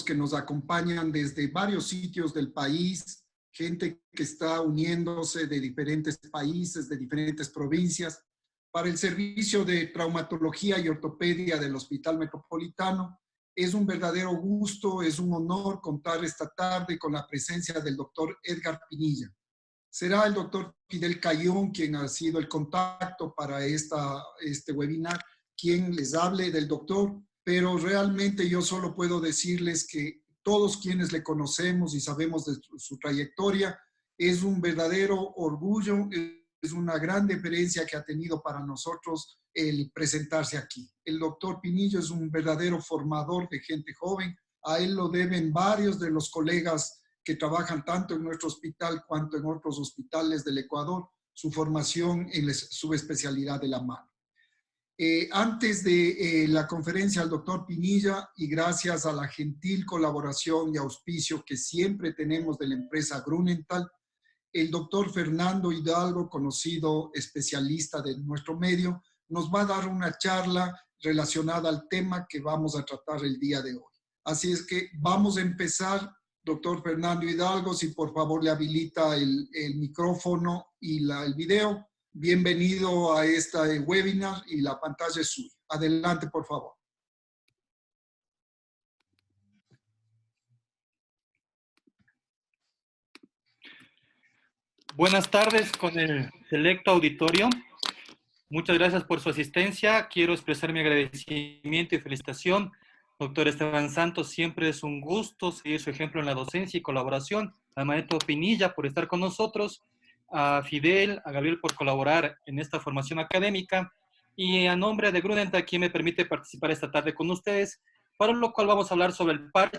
que nos acompañan desde varios sitios del país, gente que está uniéndose de diferentes países, de diferentes provincias, para el servicio de traumatología y ortopedia del Hospital Metropolitano. Es un verdadero gusto, es un honor contar esta tarde con la presencia del doctor Edgar Pinilla. Será el doctor Fidel Cayón quien ha sido el contacto para este webinar, quien les hable del doctor, pero realmente yo solo puedo decirles que todos quienes le conocemos y sabemos de su trayectoria, es un verdadero orgullo, es una gran deferencia que ha tenido para nosotros el presentarse aquí. El doctor Pinilla es un verdadero formador de gente joven, a él lo deben varios de los colegas que trabajan tanto en nuestro hospital cuanto en otros hospitales del Ecuador, su formación en la subespecialidad de la mano. Antes de la conferencia al doctor Pinilla, y gracias a la gentil colaboración y auspicio que siempre tenemos de la empresa Grunenthal, el doctor Fernando Hidalgo, conocido especialista de nuestro medio, nos va a dar una charla relacionada al tema que vamos a tratar el día de hoy. Así es que vamos a empezar. Doctor Fernando Hidalgo, si por favor le habilita el micrófono y el video. Bienvenido a esta webinar y la pantalla es suya. Adelante, por favor. Buenas tardes con el selecto auditorio. Muchas gracias por su asistencia. Quiero expresar mi agradecimiento y felicitación. Doctor Esteban Santos, siempre es un gusto seguir su ejemplo en la docencia y colaboración. A maestro Pinilla por estar con nosotros, a Fidel, a Gabriel por colaborar en esta formación académica y a nombre de Grunenthal, quien me permite participar esta tarde con ustedes, para lo cual vamos a hablar sobre el parche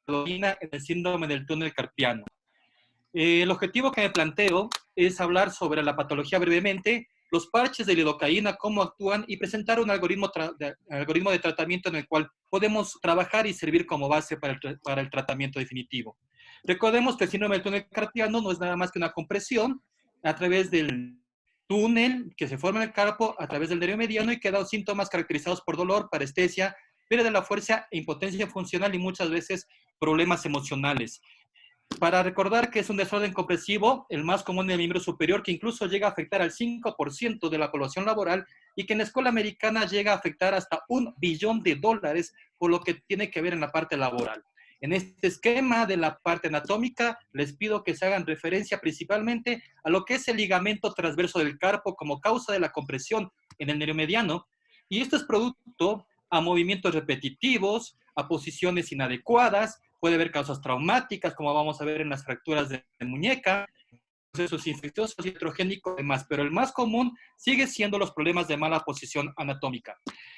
de lidocaína en el síndrome del túnel carpiano. El objetivo que me planteo es hablar sobre la patología brevemente, los parches de lidocaína, cómo actúan y presentar un algoritmo de tratamiento en el cual podemos trabajar y servir como base para el tratamiento definitivo. Recordemos que el síndrome del túnel carpiano no es nada más que una compresión a través del túnel que se forma en el carpo a través del nervio mediano y que da síntomas caracterizados por dolor, parestesia, pérdida de la fuerza, impotencia funcional y muchas veces problemas emocionales. Para recordar que es un desorden compresivo, el más común en el miembro superior, que incluso llega a afectar al 5% de la población laboral y que en la escuela americana llega a afectar hasta $1 billón, por lo que tiene que ver en la parte laboral. En este esquema de la parte anatómica, les pido que se hagan referencia principalmente a lo que es el ligamento transverso del carpo como causa de la compresión en el nervio mediano, y esto es producto a movimientos repetitivos, a posiciones inadecuadas, puede haber causas traumáticas, como vamos a ver en las fracturas de muñeca, procesos infecciosos, iatrogénicos y demás, pero el más común sigue siendo los problemas de mala posición anatómica.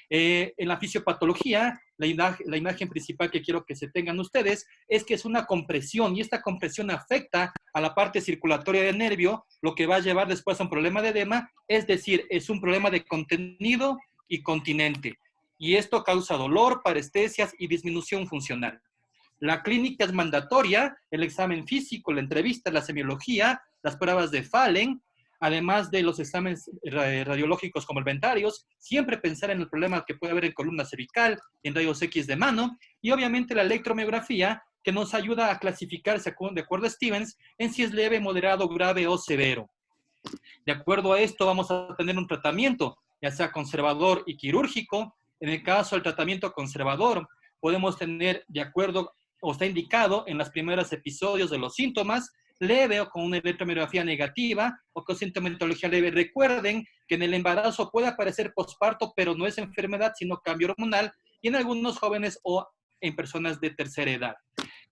En la fisiopatología, la imagen principal que quiero que se tengan ustedes es que es una compresión, y esta compresión afecta a la parte circulatoria del nervio, lo que va a llevar después a un problema de edema, es decir, es un problema de contenido y continente, y esto causa dolor, parestesias y disminución funcional. La clínica es mandatoria, el examen físico, la entrevista, la semiología, las pruebas de Fallen, además de los exámenes radiológicos como inventarios, siempre pensar en el problema que puede haber en columna cervical, en rayos X de mano, y obviamente la electromiografía, que nos ayuda a clasificar, de acuerdo a Stevens, en si es leve, moderado, grave o severo. De acuerdo a esto, vamos a tener un tratamiento, ya sea conservador y quirúrgico. En el caso del tratamiento conservador, podemos tener, de acuerdo o está indicado en los primeros episodios de los síntomas, leve o con una electromiografía negativa o con sintomatología leve. Recuerden que en el embarazo puede aparecer posparto, pero no es enfermedad, sino cambio hormonal, y en algunos jóvenes o en personas de tercera edad.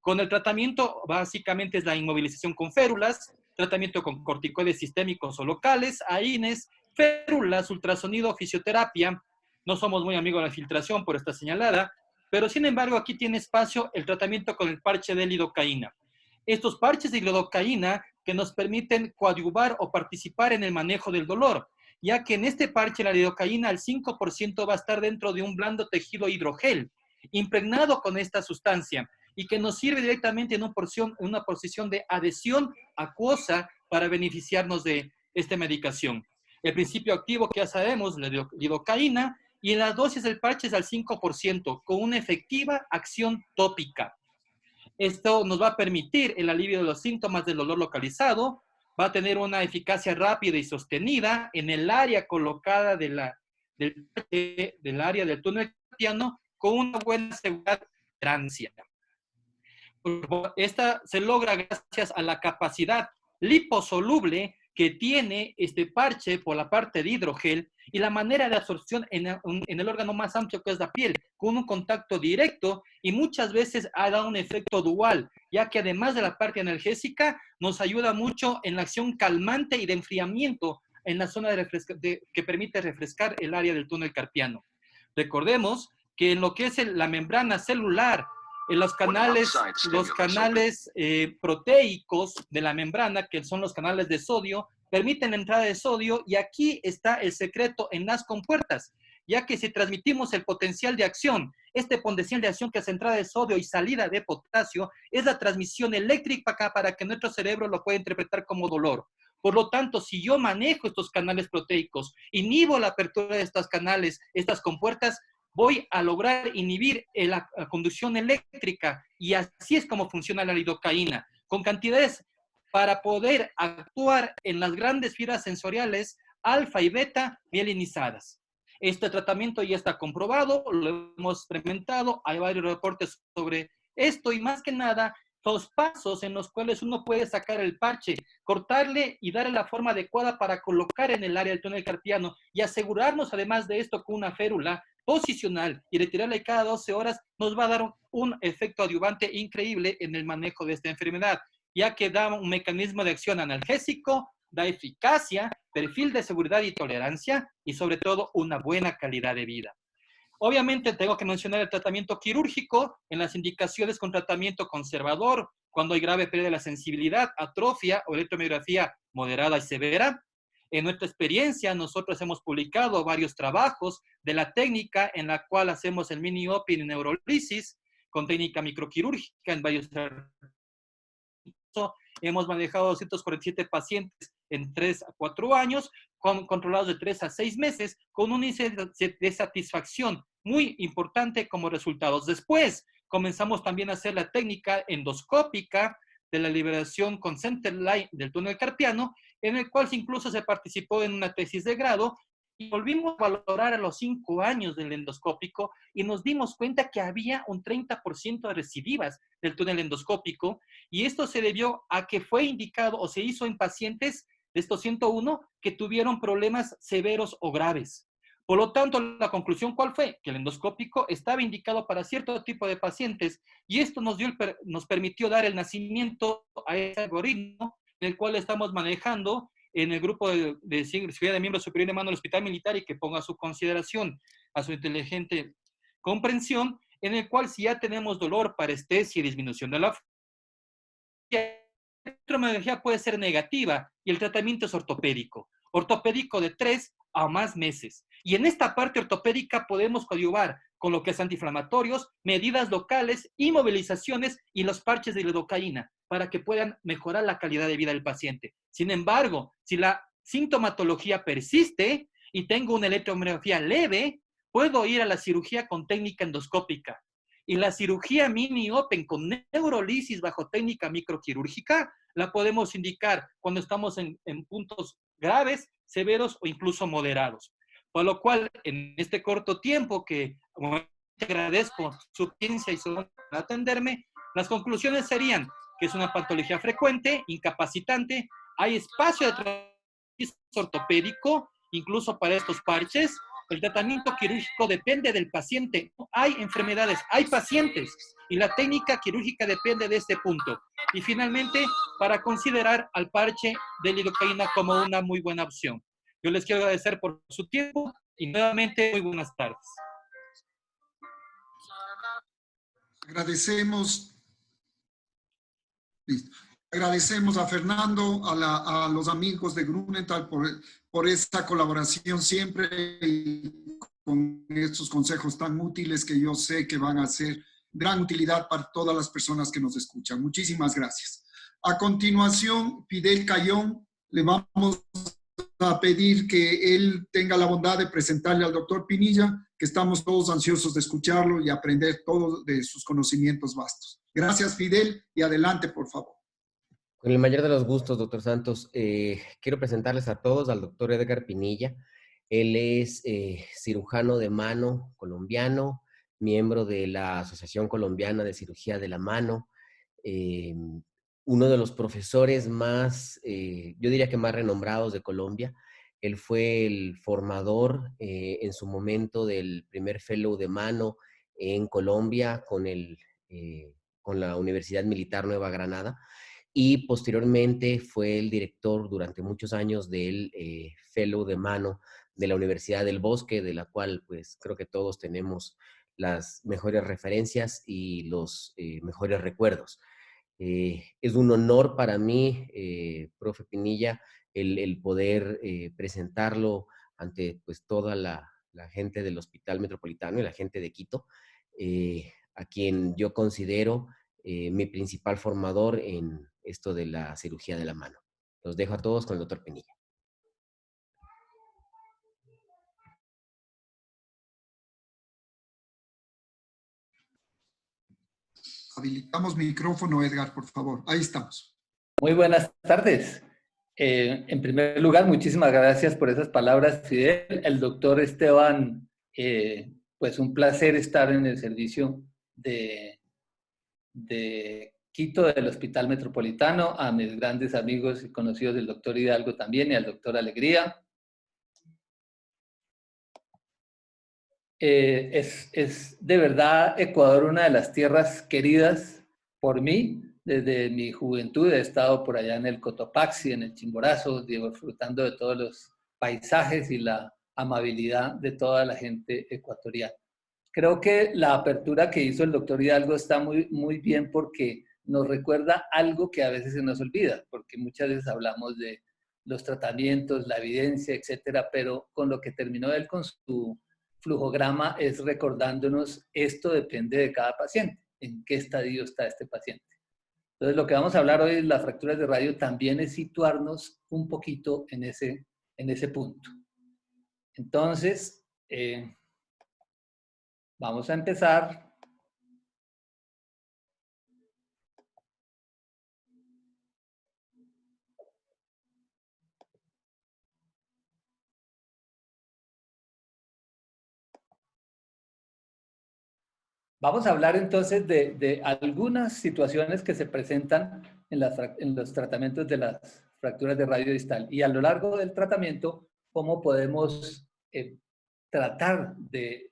Con el tratamiento, básicamente es la inmovilización con férulas, tratamiento con corticoides sistémicos o locales, AINES, férulas, ultrasonido, fisioterapia. No somos muy amigos de la filtración por esta señalada, pero sin embargo aquí tiene espacio el tratamiento con el parche de lidocaína. Estos parches de lidocaína que nos permiten coadyuvar o participar en el manejo del dolor, ya que en este parche la lidocaína al 5% va a estar dentro de un blando tejido hidrogel, impregnado con esta sustancia, y que nos sirve directamente en una posición de adhesión acuosa para beneficiarnos de esta medicación. El principio activo que ya sabemos, la lidocaína, y la dosis del parche es al 5%, con una efectiva acción tópica. Esto nos va a permitir el alivio de los síntomas del dolor localizado, va a tener una eficacia rápida y sostenida en el área colocada del área del túnel carpiano con una buena seguridad de tolerancia. Esta se logra gracias a la capacidad liposoluble que tiene este parche por la parte de hidrogel y la manera de absorción en el órgano más amplio que es la piel, con un contacto directo y muchas veces ha dado un efecto dual, ya que además de la parte analgésica, nos ayuda mucho en la acción calmante y de enfriamiento en la zona que permite refrescar el área del túnel carpiano. Recordemos que en lo que es la membrana celular, en los canales proteicos de la membrana, que son los canales de sodio, permiten la entrada de sodio y aquí está el secreto en las compuertas, ya que si transmitimos el potencial de acción, este potencial de acción que es entrada de sodio y salida de potasio, es la transmisión eléctrica para que nuestro cerebro lo pueda interpretar como dolor. Por lo tanto, si yo manejo estos canales proteicos, inhibo la apertura de estos canales, estas compuertas, voy a lograr inhibir la conducción eléctrica y así es como funciona la lidocaína, con cantidades para poder actuar en las grandes fibras sensoriales alfa y beta mielinizadas. Este tratamiento ya está comprobado, lo hemos experimentado, hay varios reportes sobre esto y más que nada, los pasos en los cuales uno puede sacar el parche, cortarle y darle la forma adecuada para colocar en el área del túnel carpiano y asegurarnos además de esto con una férula posicional y retirarle cada 12 horas nos va a dar un efecto adyuvante increíble en el manejo de esta enfermedad, ya que da un mecanismo de acción analgésico, da eficacia, perfil de seguridad y tolerancia y sobre todo una buena calidad de vida. Obviamente tengo que mencionar el tratamiento quirúrgico en las indicaciones con tratamiento conservador, cuando hay grave pérdida de la sensibilidad, atrofia o electromiografía moderada y severa. En nuestra experiencia, nosotros hemos publicado varios trabajos de la técnica en la cual hacemos el mini-opin en neurolisis con técnica microquirúrgica en varios. Hemos manejado 247 pacientes en 3 a 4 años, controlados de 3 a 6 meses, con un índice de satisfacción muy importante como resultados. Después comenzamos también a hacer la técnica endoscópica de la liberación con centerline del túnel carpiano, en el cual incluso se participó en una tesis de grado, y volvimos a valorar a los 5 años del endoscópico y nos dimos cuenta que había un 30% de recidivas del túnel endoscópico, y esto se debió a que fue indicado o se hizo en pacientes de estos 101 que tuvieron problemas severos o graves. Por lo tanto, la conclusión, ¿cuál fue? Que el endoscópico estaba indicado para cierto tipo de pacientes y esto nos permitió dar el nacimiento a ese algoritmo en el cual estamos manejando en el grupo de seguridad de miembros superiores de mando del Hospital Militar y que ponga a su consideración, a su inteligente comprensión, en el cual si ya tenemos dolor, parestesia y disminución de la electromiografía puede ser negativa y el tratamiento es ortopédico de 3 a más meses. Y en esta parte ortopédica podemos coadyuvar con lo que es antiinflamatorios, medidas locales, inmovilizaciones y los parches de lidocaína para que puedan mejorar la calidad de vida del paciente. Sin embargo, si la sintomatología persiste y tengo una electromiografía leve, puedo ir a la cirugía con técnica endoscópica. Y la cirugía mini-open con neurolisis bajo técnica microquirúrgica la podemos indicar cuando estamos en puntos graves, severos o incluso moderados. Por lo cual, en este corto tiempo que agradezco su paciencia y su atenderme, las conclusiones serían que es una patología frecuente, incapacitante, hay espacio de tratamiento ortopédico, incluso para estos parches. El tratamiento quirúrgico depende del paciente. Hay enfermedades, hay pacientes, y la técnica quirúrgica depende de este punto. Y finalmente, para considerar al parche de lidocaína como una muy buena opción. Yo les quiero agradecer por su tiempo y nuevamente muy buenas tardes. Agradecemos. Listo. Agradecemos a Fernando, a los amigos de Grunenthal por esta colaboración siempre y con estos consejos tan útiles que yo sé que van a ser gran utilidad para todas las personas que nos escuchan. Muchísimas gracias. A continuación, Fidel Cayón, le vamos a pedir que él tenga la bondad de presentarle al doctor Pinilla, que estamos todos ansiosos de escucharlo y aprender todo de sus conocimientos vastos. Gracias, Fidel, y adelante, por favor. Con el mayor de los gustos, doctor Santos, quiero presentarles a todos al doctor Edgar Pinilla. Él es cirujano de mano colombiano, miembro de la Asociación Colombiana de Cirugía de la Mano, uno de los profesores más, yo diría que más renombrados de Colombia. Él fue el formador en su momento del primer fellow de mano en Colombia con la Universidad Militar Nueva Granada, y posteriormente fue el director durante muchos años del fellow de mano de la Universidad del Bosque, de la cual pues creo que todos tenemos las mejores referencias y los mejores recuerdos. Es un honor para mí, profe Pinilla, el poder presentarlo ante pues toda la gente del Hospital Metropolitano y la gente de Quito, a quien yo considero mi principal formador en esto de la cirugía de la mano. Los dejo a todos con el doctor Pinilla. Habilitamos micrófono, Edgar, por favor. Ahí estamos. Muy buenas tardes. En primer lugar, muchísimas gracias por esas palabras, Fidel. El doctor Esteban, pues un placer estar en el servicio de Quito, del Hospital Metropolitano, a mis grandes amigos y conocidos del doctor Hidalgo también y al doctor Alegría. Es de verdad Ecuador una de las tierras queridas por mí. Desde mi juventud he estado por allá en el Cotopaxi, en el Chimborazo, disfrutando de todos los paisajes y la amabilidad de toda la gente ecuatoriana. Creo que la apertura que hizo el doctor Hidalgo está muy bien porque nos recuerda algo que a veces se nos olvida, porque muchas veces hablamos de los tratamientos, la evidencia, etcétera, pero con lo que terminó él con su flujograma es recordándonos esto depende de cada paciente, en qué estadio está este paciente. Entonces, lo que vamos a hablar hoy en las fracturas de radio también es situarnos un poquito en ese punto. Entonces, vamos a empezar. Vamos a hablar entonces de algunas situaciones que se presentan en los tratamientos de las fracturas de radio distal y a lo largo del tratamiento, cómo podemos tratar de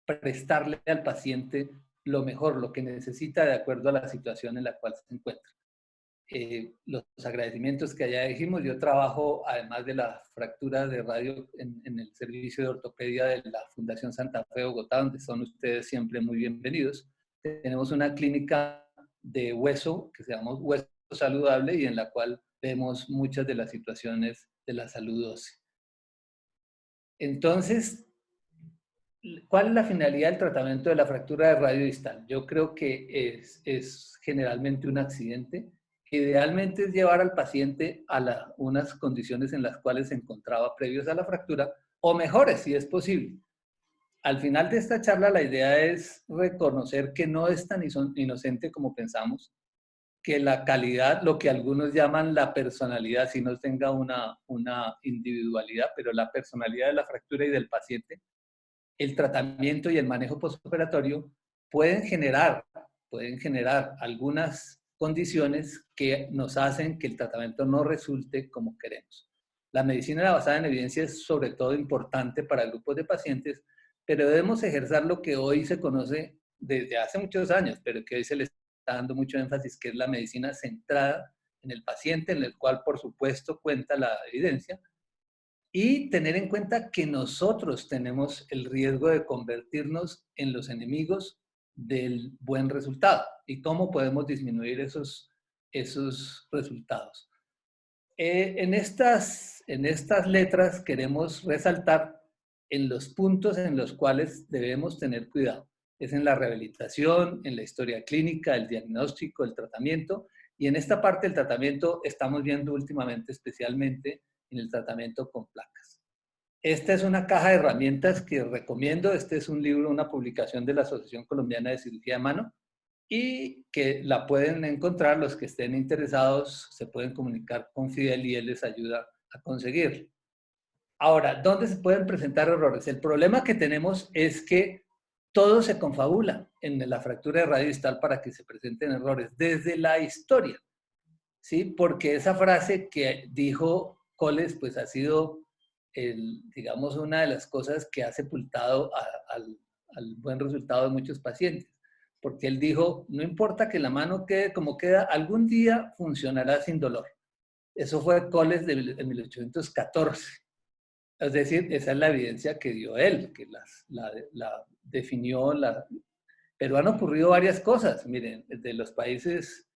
prestarle al paciente lo mejor, lo que necesita de acuerdo a la situación en la cual se encuentra. Los agradecimientos que ya dijimos, yo trabajo además de la fractura de radio en el servicio de ortopedia de la Fundación Santa Fe de Bogotá, donde son ustedes siempre muy bienvenidos. Tenemos una clínica de hueso que se llama Hueso Saludable y en la cual vemos muchas de las situaciones de la salud ósea. Entonces, ¿cuál es la finalidad del tratamiento de la fractura de radio distal? Yo creo que es generalmente un accidente. Idealmente es llevar al paciente a unas condiciones en las cuales se encontraba previos a la fractura, o mejores si es posible. Al final de esta charla la idea es reconocer que no es tan inocente como pensamos, que la calidad, lo que algunos llaman la personalidad, si no tenga una individualidad, pero la personalidad de la fractura y del paciente, el tratamiento y el manejo postoperatorio pueden generar algunas condiciones que nos hacen que el tratamiento no resulte como queremos. La medicina basada en evidencia es sobre todo importante para grupos de pacientes, pero debemos ejercer lo que hoy se conoce desde hace muchos años, pero que hoy se le está dando mucho énfasis, que es la medicina centrada en el paciente, en el cual por supuesto cuenta la evidencia, y tener en cuenta que nosotros tenemos el riesgo de convertirnos en los enemigos del buen resultado y cómo podemos disminuir esos resultados. En estas letras queremos resaltar en los puntos en los cuales debemos tener cuidado. Es en la rehabilitación, en la historia clínica, el diagnóstico, el tratamiento. Y en esta parte del tratamiento estamos viendo últimamente especialmente en el tratamiento con placas. Esta es una caja de herramientas que recomiendo. Este es un libro, una publicación de la Asociación Colombiana de Cirugía de Mano, y que la pueden encontrar. Los que estén interesados se pueden comunicar con Fidel y él les ayuda a conseguirlo. Ahora, ¿dónde se pueden presentar errores? El problema que tenemos es que todo se confabula en la fractura de radio distal para que se presenten errores desde la historia, ¿sí? Porque esa frase que dijo Coles, pues ha sido, digamos, una de las cosas que ha sepultado al buen resultado de muchos pacientes. Porque él dijo, no importa que la mano quede como queda, algún día funcionará sin dolor. Eso fue Coles de 1814. Es decir, esa es la evidencia que dio él, que la definió. Pero han ocurrido varias cosas. Miren, de los países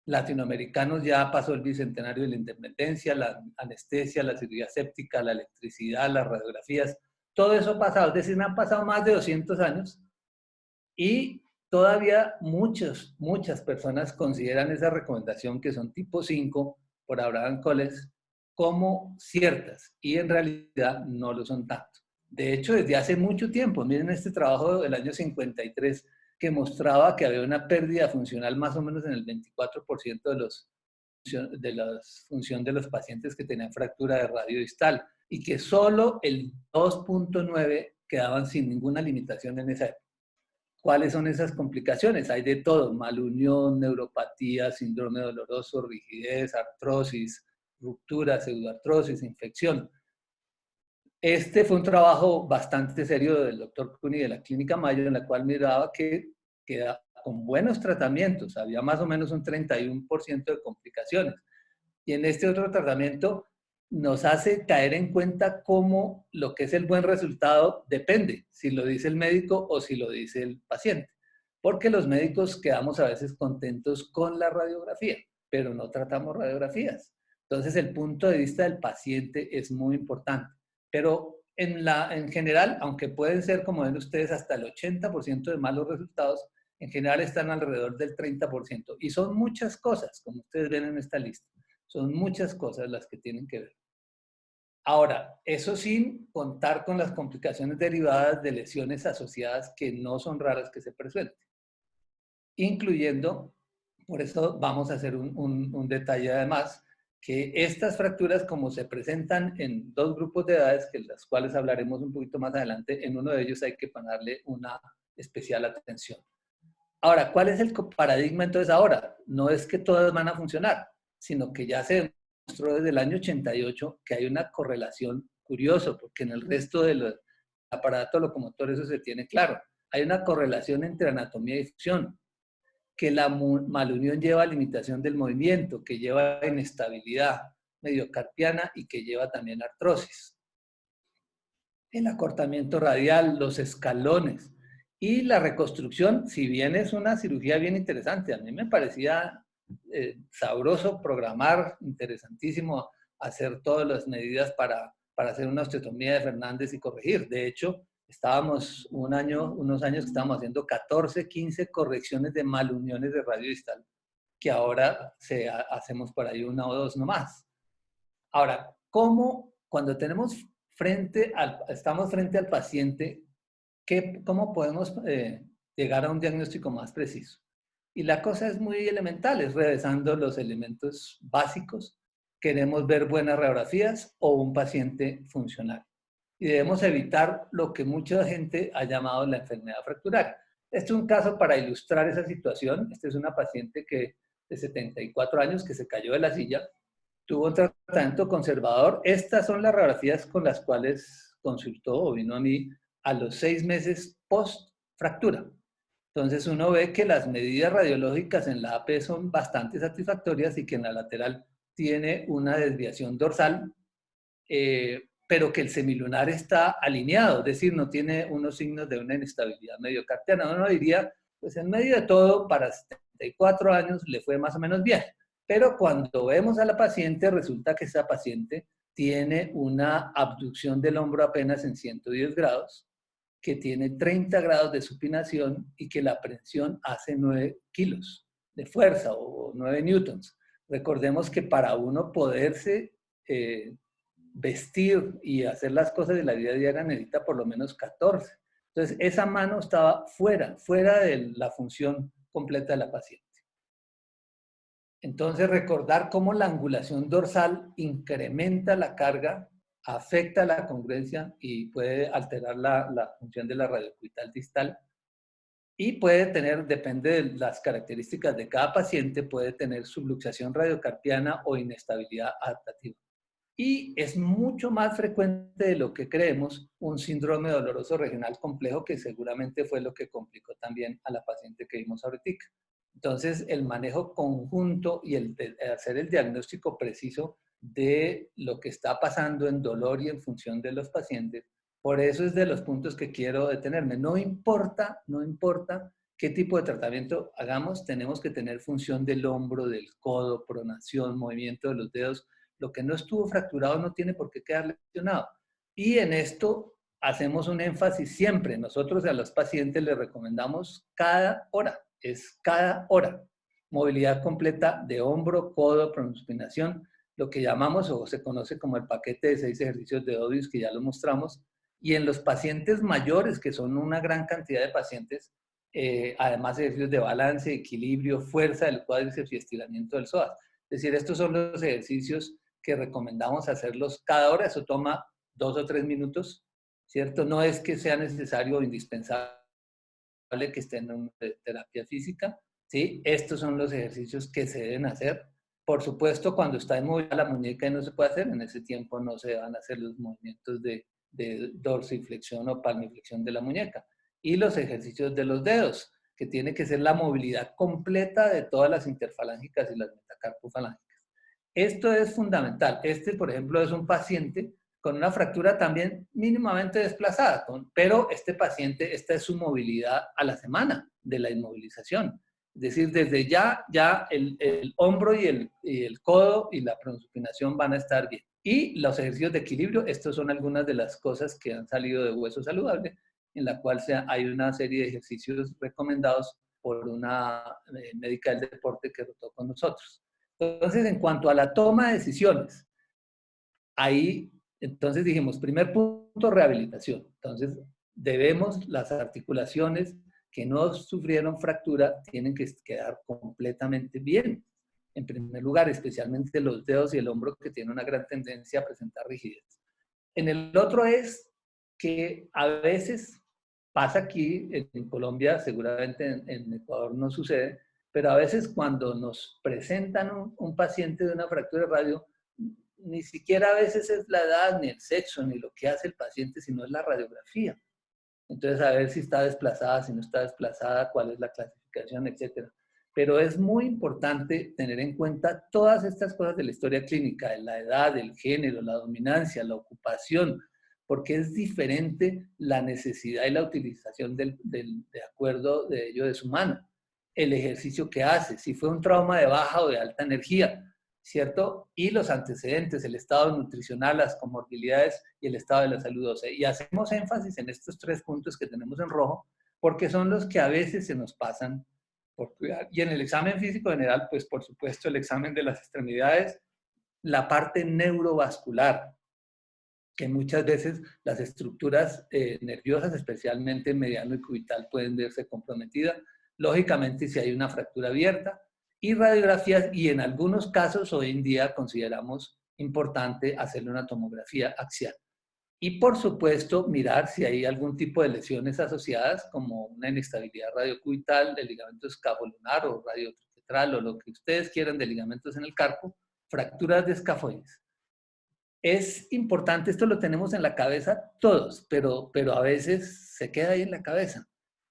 latinoamericanos ya pasó el bicentenario de la independencia, la anestesia, la cirugía séptica, la electricidad, las radiografías. Todo eso ha pasado. Es decir, han pasado más de 200 años y todavía muchas personas consideran esa recomendación, que son tipo 5 por Abraham Coles, como ciertas, y en realidad no lo son tanto. De hecho, desde hace mucho tiempo, miren este trabajo del año 53, que mostraba que había una pérdida funcional más o menos en el 24% de la función de los pacientes que tenían fractura de radio distal, y que solo el 2.9 quedaban sin ninguna limitación en esa época. ¿Cuáles son esas complicaciones? Hay de todo: malunión, neuropatía, síndrome doloroso, rigidez, artrosis, ruptura, pseudoartrosis, infección. Este fue un trabajo bastante serio del doctor Cuni de la Clínica Mayo, en la cual miraba que con buenos tratamientos había más o menos un 31% de complicaciones. Y en este otro tratamiento nos hace caer en cuenta cómo lo que es el buen resultado depende, si lo dice el médico o si lo dice el paciente. Porque los médicos quedamos a veces contentos con la radiografía, pero no tratamos radiografías. Entonces, el punto de vista del paciente es muy importante. Pero en general, aunque pueden ser, como ven ustedes, hasta el 80% de malos resultados, en general están alrededor del 30%. Y son muchas cosas, como ustedes ven en esta lista. Son muchas cosas las que tienen que ver. Ahora, eso sin contar con las complicaciones derivadas de lesiones asociadas, que no son raras que se presenten. Incluyendo, por eso vamos a hacer un detalle además, que estas fracturas, como se presentan en dos grupos de edades, que las cuales hablaremos un poquito más adelante, en uno de ellos hay que ponerle una especial atención. Ahora, ¿cuál es el paradigma entonces ahora? No es que todas van a funcionar, sino que ya se demostró desde el año 88 que hay una correlación curiosa, porque en el resto del aparato locomotor eso se tiene claro. Hay una correlación entre anatomía y función, que la malunión lleva a limitación del movimiento, que lleva a inestabilidad mediocarpiana y que lleva también a artrosis. El acortamiento radial, los escalones y la reconstrucción, si bien es una cirugía bien interesante, a mí me parecía sabroso programar, interesantísimo hacer todas las medidas para hacer una osteotomía de Fernández y corregir. De hecho, estábamos unos años que estábamos haciendo 14, 15 correcciones de maluniones de radio distal, que ahora hacemos por ahí una o dos nomás. Ahora, cuando estamos frente al paciente, ¿cómo podemos llegar a un diagnóstico más preciso? Y la cosa es muy elemental, es revisando los elementos básicos. Queremos ver buenas radiografías o un paciente funcional. Y debemos evitar lo que mucha gente ha llamado la enfermedad fractural. Este es un caso para ilustrar esa situación. Esta es una paciente de 74 años que se cayó de la silla, tuvo un tratamiento conservador. Estas son las radiografías con las cuales consultó o vino a mí a los 6 meses post-fractura. Entonces uno ve que las medidas radiológicas en la AP son bastante satisfactorias y que en la lateral tiene una desviación dorsal, pero que el semilunar está alineado, es decir, no tiene unos signos de una inestabilidad mediocarpiana. Uno diría, pues en medio de todo, para 74 años le fue más o menos bien. Pero cuando vemos a la paciente, resulta que esa paciente tiene una abducción del hombro apenas en 110 grados, que tiene 30 grados de supinación y que la presión hace 9 kilos de fuerza o 9 newtons. Recordemos que para uno poderse vestir y hacer las cosas de la vida diaria necesita por lo menos 14. Entonces, esa mano estaba fuera de la función completa de la paciente. Entonces, recordar cómo la angulación dorsal incrementa la carga, afecta la congruencia y puede alterar la función de la radiocubital distal. Y puede tener, depende de las características de cada paciente, puede tener subluxación radiocarpiana o inestabilidad adaptativa. Y es mucho más frecuente de lo que creemos un síndrome doloroso regional complejo, que seguramente fue lo que complicó también a la paciente que vimos ahorita. Entonces, el manejo conjunto y hacer el diagnóstico preciso de lo que está pasando en dolor y en función de los pacientes, por eso es de los puntos que quiero detenerme. No importa qué tipo de tratamiento hagamos, tenemos que tener función del hombro, del codo, pronación, movimiento de los dedos. Lo que no estuvo fracturado no tiene por qué quedar lesionado. Y en esto hacemos un énfasis siempre. Nosotros a los pacientes les recomendamos cada hora, es cada hora. Movilidad completa de hombro, codo, pronospinación, lo que llamamos o se conoce como el paquete de 6 ejercicios de Odious, que ya lo mostramos. Y en los pacientes mayores, que son una gran cantidad de pacientes, además ejercicios de balance, equilibrio, fuerza del cuádriceps y estiramiento del psoas. Es decir, estos son los ejercicios que recomendamos hacerlos cada hora. Eso toma 2 o 3 minutos, ¿cierto? No es que sea necesario o indispensable que estén en terapia física, ¿sí? Estos son los ejercicios que se deben hacer. Por supuesto, cuando está inmóvil la muñeca y no se puede hacer, en ese tiempo no se van a hacer los movimientos de dorsiflexión o palmiflexión de la muñeca. Y los ejercicios de los dedos, que tiene que ser la movilidad completa de todas las interfalángicas y las metacarpofalángicas. Esto es fundamental. Por ejemplo, es un paciente con una fractura también mínimamente desplazada, pero este paciente, esta es su movilidad a la semana de la inmovilización. Es decir, desde ya el hombro y el codo y la pronosupinación van a estar bien. Y los ejercicios de equilibrio, estos son algunas de las cosas que han salido de Hueso Saludable, en la cual hay una serie de ejercicios recomendados por una médica del deporte que rotó con nosotros. Entonces, en cuanto a la toma de decisiones, ahí, entonces dijimos, primer punto, rehabilitación. Entonces, las articulaciones que no sufrieron fractura tienen que quedar completamente bien. En primer lugar, especialmente los dedos y el hombro, que tienen una gran tendencia a presentar rigidez. En el otro es que a veces pasa aquí en Colombia, seguramente en Ecuador no sucede, pero a veces cuando nos presentan un paciente de una fractura de radio, ni siquiera a veces es la edad, ni el sexo, ni lo que hace el paciente, sino es la radiografía. Entonces, a ver si está desplazada, si no está desplazada, cuál es la clasificación, etc. Pero es muy importante tener en cuenta todas estas cosas de la historia clínica, la edad, el género, la dominancia, la ocupación, porque es diferente la necesidad y la utilización de acuerdo de ello de su mano. El ejercicio que hace, si fue un trauma de baja o de alta energía, ¿cierto? Y los antecedentes, el estado nutricional, las comorbilidades y el estado de la salud ósea. Y hacemos énfasis en estos 3 puntos que tenemos en rojo, porque son los que a veces se nos pasan por cuidar. Y en el examen físico general, pues por supuesto el examen de las extremidades, la parte neurovascular, que muchas veces las estructuras nerviosas, especialmente mediano y cubital, pueden verse comprometidas. Lógicamente, si hay una fractura abierta, y radiografías, y en algunos casos hoy en día consideramos importante hacerle una tomografía axial. Y por supuesto, mirar si hay algún tipo de lesiones asociadas, como una inestabilidad radiocubital, del ligamento escapolunar o radiotriquetral, o lo que ustedes quieran de ligamentos en el carpo, fracturas de escafoides. Es importante, esto lo tenemos en la cabeza todos, pero a veces se queda ahí en la cabeza.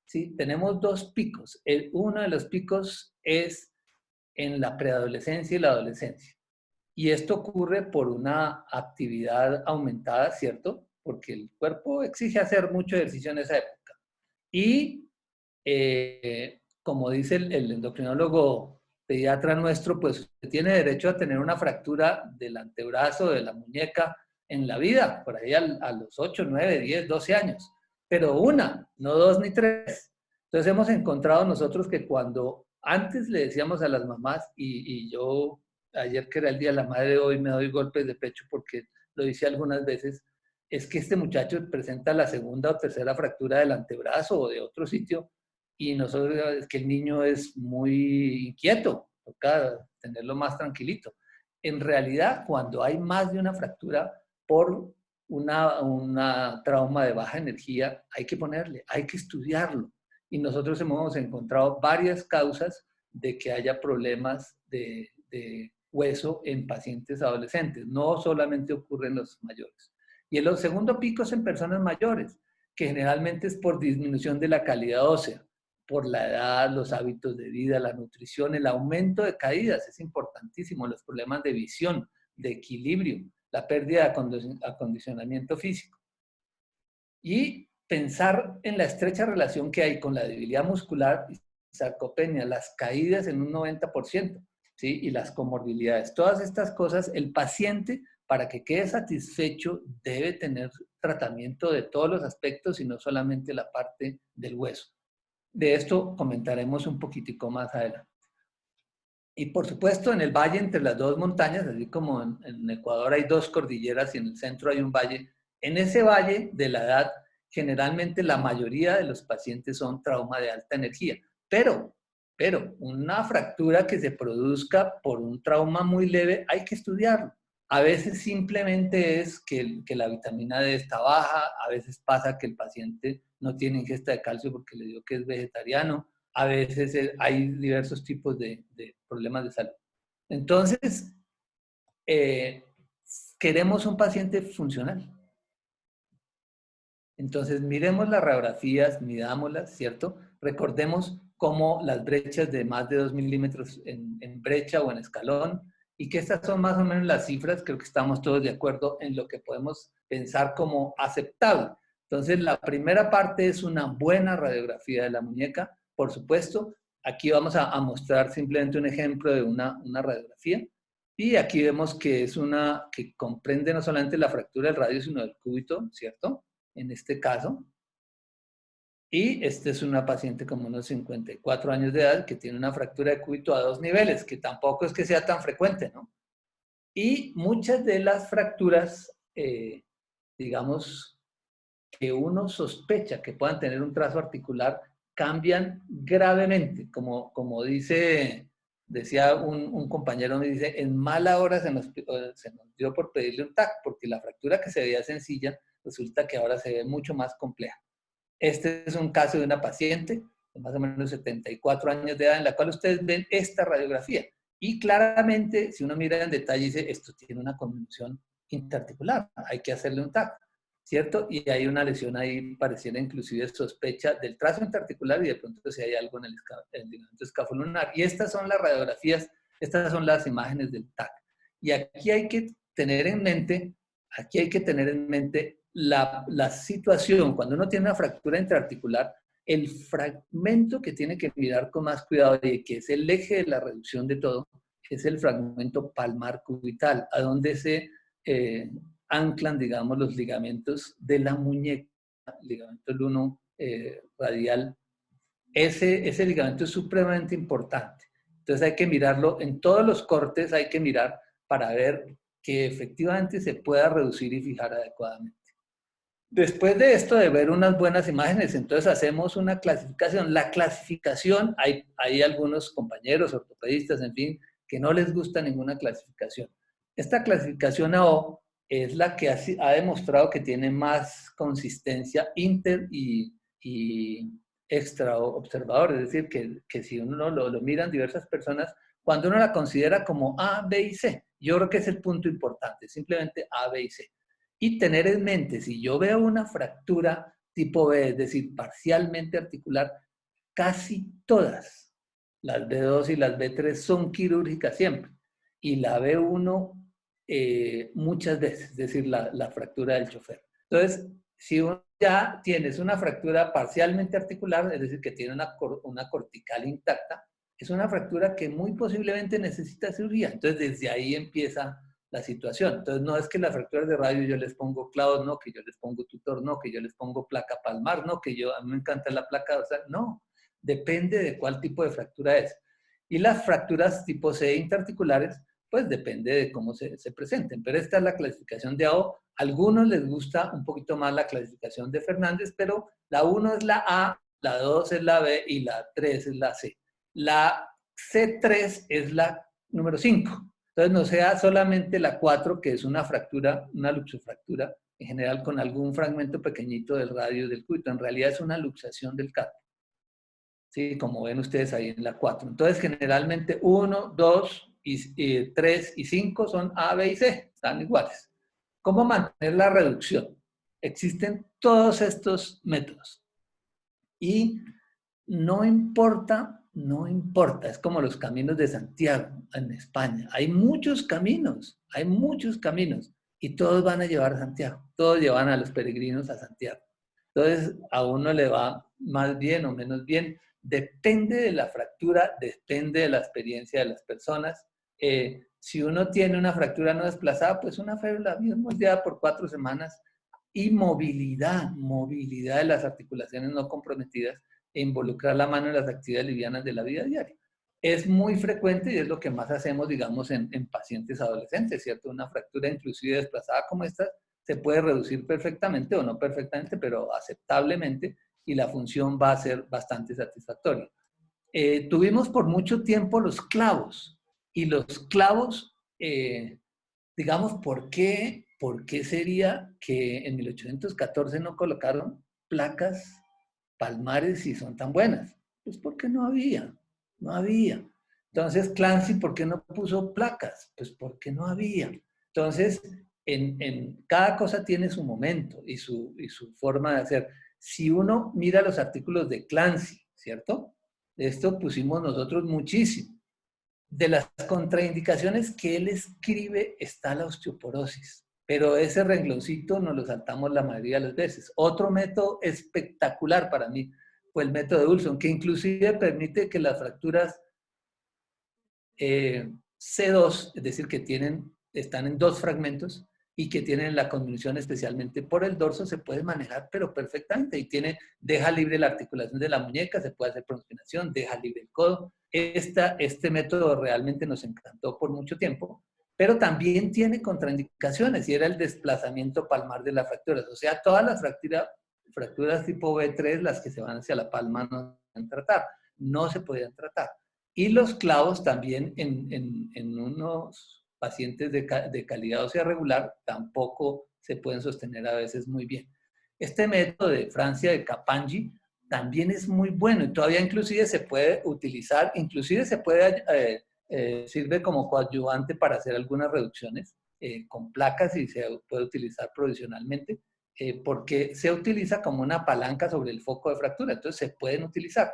¿Sí? Tenemos 2 picos. Uno de los picos es en la preadolescencia y la adolescencia. Y esto ocurre por una actividad aumentada, ¿cierto? Porque el cuerpo exige hacer mucho ejercicio en esa época. Y como dice el endocrinólogo pediatra nuestro, pues usted tiene derecho a tener una fractura del antebrazo, de la muñeca en la vida, por ahí a los 8, 9, 10, 12 años. Pero una, no 2 ni 3. Entonces hemos encontrado nosotros que cuando antes le decíamos a las mamás, y yo ayer que era el Día de la Madre, hoy me doy golpes de pecho porque lo hice algunas veces, es que este muchacho presenta la segunda o tercera fractura del antebrazo o de otro sitio y nosotros, es que el niño es muy inquieto, toca tenerlo más tranquilito. En realidad, cuando hay más de una fractura por una trauma de baja energía, hay que ponerle, hay que estudiarlo. Y nosotros hemos encontrado varias causas de que haya problemas de hueso en pacientes adolescentes. No solamente ocurre en los mayores. Y el segundo pico es en personas mayores, que generalmente es por disminución de la calidad ósea, por la edad, los hábitos de vida, la nutrición, el aumento de caídas, es importantísimo, los problemas de visión, de equilibrio, la pérdida de acondicionamiento físico. Y pensar en la estrecha relación que hay con la debilidad muscular y sarcopenia, las caídas en un 90%, ¿sí? Y las comorbilidades. Todas estas cosas, el paciente, para que quede satisfecho, debe tener tratamiento de todos los aspectos y no solamente la parte del hueso. De esto comentaremos un poquitico más adelante. Y por supuesto, en el valle entre las dos montañas, así como en Ecuador hay dos cordilleras y en el centro hay un valle, en ese valle de la edad, generalmente la mayoría de los pacientes son trauma de alta energía. Pero una fractura que se produzca por un trauma muy leve, hay que estudiarlo. A veces simplemente es que la vitamina D está baja, a veces pasa que el paciente no tiene ingesta de calcio porque le digo que es vegetariano, a veces hay diversos tipos de problemas de salud. Entonces, queremos un paciente funcional. Entonces, miremos las radiografías, midámoslas, ¿cierto? Recordemos cómo las brechas de más de 2 milímetros en brecha o en escalón, y que estas son más o menos las cifras, creo que estamos todos de acuerdo en lo que podemos pensar como aceptable. Entonces, la primera parte es una buena radiografía de la muñeca, por supuesto. Aquí vamos a mostrar simplemente un ejemplo de una radiografía. Y aquí vemos que es una que comprende no solamente la fractura del radio, sino del cúbito, ¿cierto? En este caso. Y esta es una paciente como unos 54 años de edad que tiene una fractura de cúbito a 2 niveles, que tampoco es que sea tan frecuente, ¿no? Y muchas de las fracturas, digamos, que uno sospecha que puedan tener un trazo articular, cambian gravemente. Como decía un compañero, me dice, en mala hora se nos dio por pedirle un TAC, porque la fractura que se veía sencilla, resulta que ahora se ve mucho más compleja. Este es un caso de una paciente de más o menos 74 años de edad, en la cual ustedes ven esta radiografía. Y claramente, si uno mira en detalle, dice, esto tiene una conmoción interarticular, hay que hacerle un TAC, ¿cierto? Y hay una lesión ahí, pareciera inclusive sospecha del trazo interarticular y de pronto si hay algo en el ligamento escafolunar. Y estas son las radiografías, estas son las imágenes del TAC. Y aquí hay que tener en mente, la situación, cuando uno tiene una fractura intraarticular, el fragmento que tiene que mirar con más cuidado y que es el eje de la reducción de todo, es el fragmento palmar cubital, a donde se anclan, digamos, los ligamentos de la muñeca, ligamento del 1 radial. Ese ligamento es supremamente importante. Entonces hay que mirarlo en todos los cortes, hay que mirar para ver que efectivamente se pueda reducir y fijar adecuadamente. Después de esto, de ver unas buenas imágenes, entonces hacemos una clasificación. La clasificación, hay algunos compañeros ortopedistas, en fin, que no les gusta ninguna clasificación. Esta clasificación AO es la que ha demostrado que tiene más consistencia inter y extra observador, es decir, que si uno lo miran diversas personas, cuando uno la considera como A, B y C, yo creo que es el punto importante, simplemente A, B y C. Y tener en mente, si yo veo una fractura tipo B, es decir, parcialmente articular, casi todas, las B2 y las B3 son quirúrgicas siempre. Y la B1 muchas veces, es decir, la fractura del chofer. Entonces, si uno ya tienes una fractura parcialmente articular, es decir, que tiene una cortical intacta, es una fractura que muy posiblemente necesita cirugía. Entonces, desde ahí empieza la situación. Entonces, no es que las fracturas de radio yo les pongo clavos, no, que yo les pongo tutor, no, que yo les pongo placa palmar, no, que a mí me encanta la placa, o sea, no. Depende de cuál tipo de fractura es. Y las fracturas tipo C interarticulares, pues depende de cómo se presenten. Pero esta es la clasificación de AO. A algunos les gusta un poquito más la clasificación de Fernández, pero la 1 es la A, la 2 es la B y la 3 es la C. La C3 es la número 5. Entonces no sea solamente la 4, que es una fractura, una luxofractura, en general con algún fragmento pequeñito del radio del cúbito. En realidad es una luxación del carpo. ¿Sí? Como ven ustedes ahí en la 4. Entonces generalmente 1, 2, 3 y 5 son A, B y C, están iguales. ¿Cómo mantener la reducción? Existen todos estos métodos. Y no importa, es como los caminos de Santiago en España. Hay muchos caminos, y todos van a llevar a Santiago, todos llevan a los peregrinos a Santiago. Entonces, a uno le va más bien o menos bien, depende de la fractura, depende de la experiencia de las personas. Si uno tiene una fractura no desplazada, pues una férula bien moldeada por 4 semanas y movilidad de las articulaciones no comprometidas e involucrar la mano en las actividades livianas de la vida diaria. Es muy frecuente y es lo que más hacemos, digamos, en pacientes adolescentes, ¿cierto? Una fractura inclusive desplazada como esta se puede reducir perfectamente o no perfectamente, pero aceptablemente, y la función va a ser bastante satisfactoria. Tuvimos por mucho tiempo los clavos, y los clavos, digamos, ¿por qué sería que en 1814 no colocaron placas palmares si son tan buenas? Pues porque no había. Entonces, Clancy, ¿por qué no puso placas? Pues porque no había. Entonces, cada cosa tiene su momento y su forma de hacer. Si uno mira los artículos de Clancy, ¿cierto? Esto pusimos nosotros muchísimo. De las contraindicaciones que él escribe está la osteoporosis, pero ese rengloncito nos lo saltamos la mayoría de las veces. Otro método espectacular para mí fue el método de Ulson, que inclusive permite que las fracturas C2, es decir, que están en 2 fragmentos y que tienen la conmunión especialmente por el dorso, se puede manejar pero perfectamente y deja libre la articulación de la muñeca, se puede hacer pronunciación, deja libre el codo. Este método realmente nos encantó por mucho tiempo, pero también tiene contraindicaciones y era el desplazamiento palmar de las fracturas. O sea, todas las fracturas tipo B3, las que se van hacia la palma, no se podían tratar. Y los clavos también en unos pacientes de calidad ósea regular tampoco se pueden sostener a veces muy bien. Este método de Francia, de Capangi, también es muy bueno y todavía inclusive se puede utilizar, sirve como coadyuvante para hacer algunas reducciones con placas y se puede utilizar provisionalmente porque se utiliza como una palanca sobre el foco de fractura, entonces se pueden utilizar.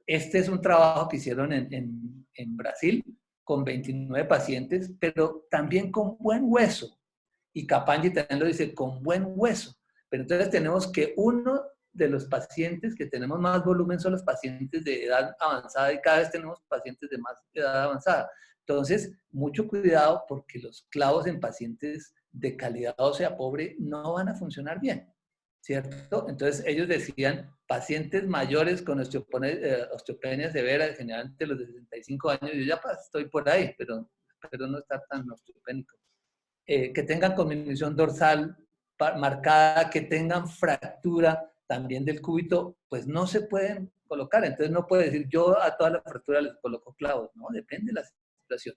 Este es un trabajo que hicieron en Brasil con 29 pacientes, pero también con buen hueso. Y Capangi también lo dice, con buen hueso. Pero entonces tenemos que uno de los pacientes que tenemos más volumen son los pacientes de edad avanzada y cada vez tenemos pacientes de más edad avanzada. Entonces, mucho cuidado porque los clavos en pacientes de calidad ósea pobre no van a funcionar bien, ¿cierto? Entonces, ellos decían, pacientes mayores con osteopenia severa, generalmente los de 65 años, yo ya estoy por ahí, pero espero no estar tan osteopénico. Que tengan conminución dorsal marcada, que tengan fractura también del cúbito, pues no se pueden colocar. Entonces no puede decir, yo a todas las fracturas les coloco clavos, ¿no? Depende de la situación.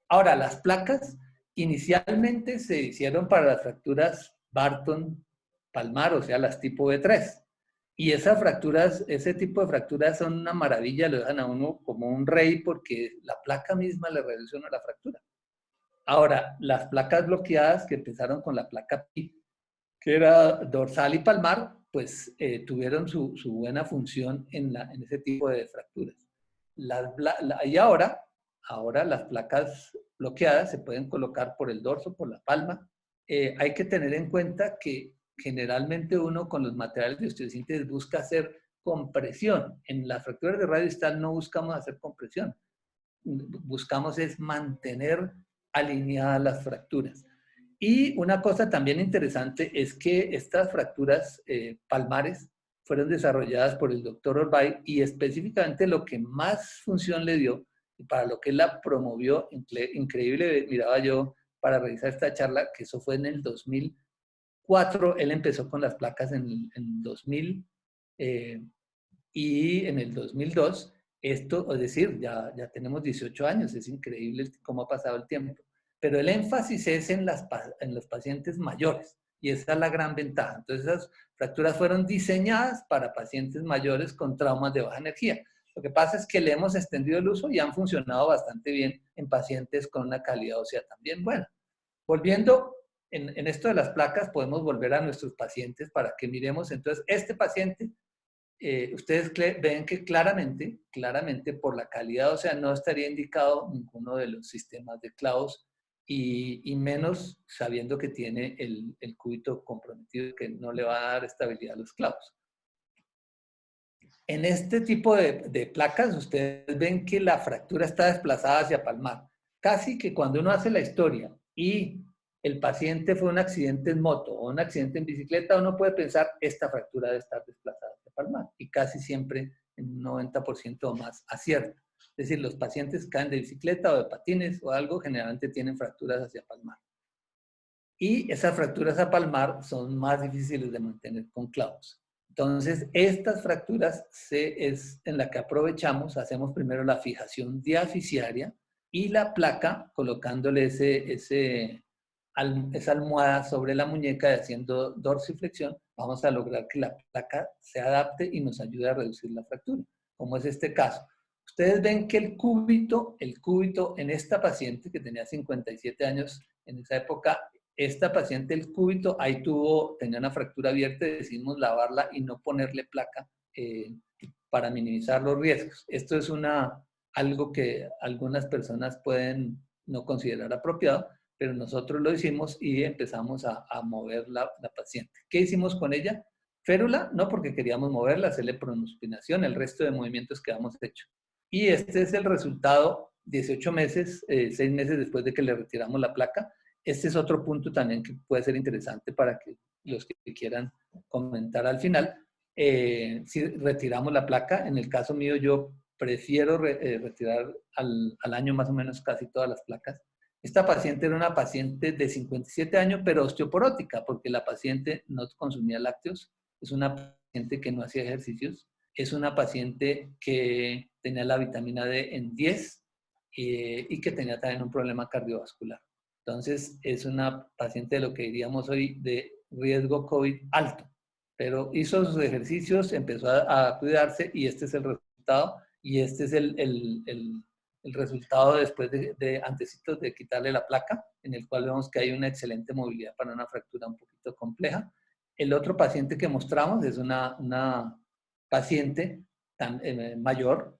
Ahora, las placas inicialmente se hicieron para las fracturas Barton palmar, o sea, las tipo B3. Y esas fracturas, ese tipo de fracturas son una maravilla, lo dejan a uno como un rey porque la placa misma le reduce a uno la fractura. Ahora, las placas bloqueadas que empezaron con la placa Pi, que era dorsal y palmar, pues tuvieron su buena función en ese tipo de fracturas. Y ahora las placas bloqueadas se pueden colocar por el dorso, por la palma. Hay que tener en cuenta que generalmente uno con los materiales de osteosíntesis busca hacer compresión. En las fracturas de radio distal no buscamos hacer compresión. Buscamos es mantener alineadas las fracturas. Y una cosa también interesante es que estas fracturas palmares fueron desarrolladas por el doctor Orbay y específicamente lo que más función le dio y para lo que él la promovió, increíble, miraba yo para realizar esta charla, que eso fue en el 2004, él empezó con las placas en 2000, y en el 2002, esto, es decir, ya tenemos 18 años, es increíble cómo ha pasado el tiempo. Pero el énfasis es en los pacientes mayores, y esa es la gran ventaja. Entonces, esas fracturas fueron diseñadas para pacientes mayores con traumas de baja energía. Lo que pasa es que le hemos extendido el uso y han funcionado bastante bien en pacientes con una calidad ósea también buena. Volviendo en esto de las placas, podemos volver a nuestros pacientes para que miremos. Entonces, este paciente, ustedes ven que claramente por la calidad, o sea, no estaría indicado ninguno de los sistemas de clavos y menos sabiendo que tiene el cúbito comprometido, que no le va a dar estabilidad a los clavos. En este tipo de placas, ustedes ven que la fractura está desplazada hacia palmar. Casi que cuando uno hace la historia y el paciente fue un accidente en moto o un accidente en bicicleta, uno puede pensar, esta fractura debe estar desplazada hacia palmar. Y casi siempre, en un 90% o más, acierta. Es decir, los pacientes que caen de bicicleta o de patines o algo, generalmente tienen fracturas hacia palmar. Y esas fracturas a palmar son más difíciles de mantener con clavos. Entonces, estas fracturas es en la que aprovechamos, hacemos primero la fijación diaficiaria y la placa, colocándole esa almohada sobre la muñeca y haciendo dorsiflexión, vamos a lograr que la placa se adapte y nos ayude a reducir la fractura, como es este caso. Ustedes ven que el cúbito en esta paciente que tenía 57 años en esa época, esta paciente, el cúbito, ahí tenía una fractura abierta y decidimos lavarla y no ponerle placa para minimizar los riesgos. Esto es algo que algunas personas pueden no considerar apropiado, pero nosotros lo hicimos y empezamos a mover la paciente. ¿Qué hicimos con ella? Férula, no porque queríamos moverla, hacerle pronospinación, el resto de movimientos que habíamos hecho. Y este es el resultado 18 meses, 6 meses después de que le retiramos la placa. Este es otro punto también que puede ser interesante para que los que quieran comentar al final. Si retiramos la placa, en el caso mío yo prefiero retirar al año más o menos casi todas las placas. Esta paciente era una paciente de 57 años, pero osteoporótica, porque la paciente no consumía lácteos, es una paciente que no hacía ejercicios, es una paciente que tenía la vitamina D en 10 y que tenía también un problema cardiovascular. Entonces, es una paciente de lo que diríamos hoy de riesgo COVID alto, pero hizo sus ejercicios, empezó a cuidarse y este es el resultado. Y este es el resultado después antecitos de quitarle la placa, en el cual vemos que hay una excelente movilidad para una fractura un poquito compleja. El otro paciente que mostramos es una paciente mayor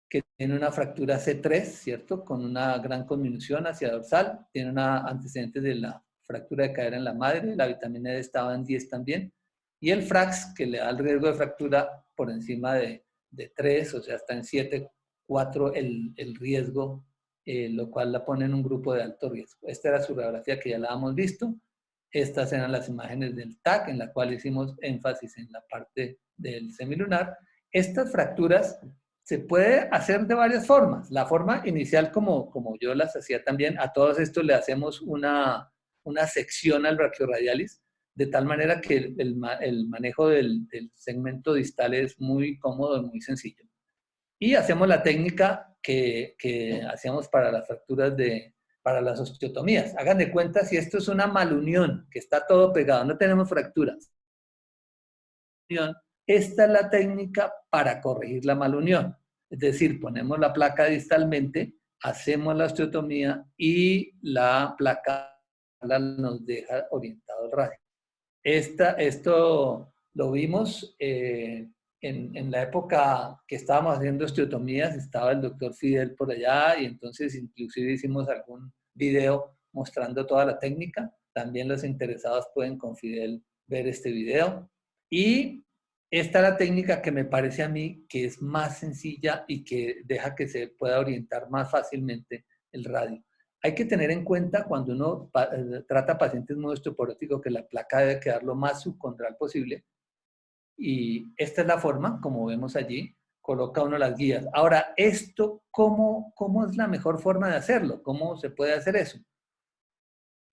que tiene una fractura C3, ¿cierto? Con una gran conminución hacia dorsal, tiene una antecedente de la fractura de cadera en la madre, la vitamina D estaba en 10 también, y el FRAX, que le da el riesgo de fractura por encima de 3, o sea, está en 7, 4 el riesgo, lo cual la pone en un grupo de alto riesgo. Esta era su radiografía que ya la hemos visto. Estas eran las imágenes del TAC, en la cual hicimos énfasis en la parte del semilunar. Estas fracturas se puede hacer de varias formas. La forma inicial, como yo las hacía también, a todos estos le hacemos una sección al brachioradialis, de tal manera que el manejo del segmento distal es muy cómodo y muy sencillo. Y hacemos la técnica que hacíamos para las fracturas para las osteotomías. Hagan de cuenta si esto es una malunión, que está todo pegado, no tenemos fracturas. Esta es la técnica para corregir la malunión. Es decir, ponemos la placa distalmente, hacemos la osteotomía y la placa nos deja orientado al radio. Esto lo vimos en la época que estábamos haciendo osteotomías, estaba el doctor Fidel por allá y entonces inclusive hicimos algún video mostrando toda la técnica. También los interesados pueden con Fidel ver este video. Y esta es la técnica que me parece a mí que es más sencilla y que deja que se pueda orientar más fácilmente el radio. Hay que tener en cuenta cuando uno trata pacientes muy osteoporóticos que la placa debe quedar lo más subcondral posible. Y esta es la forma, como vemos allí, coloca uno las guías. Ahora, esto, ¿cómo es la mejor forma de hacerlo? ¿Cómo se puede hacer eso?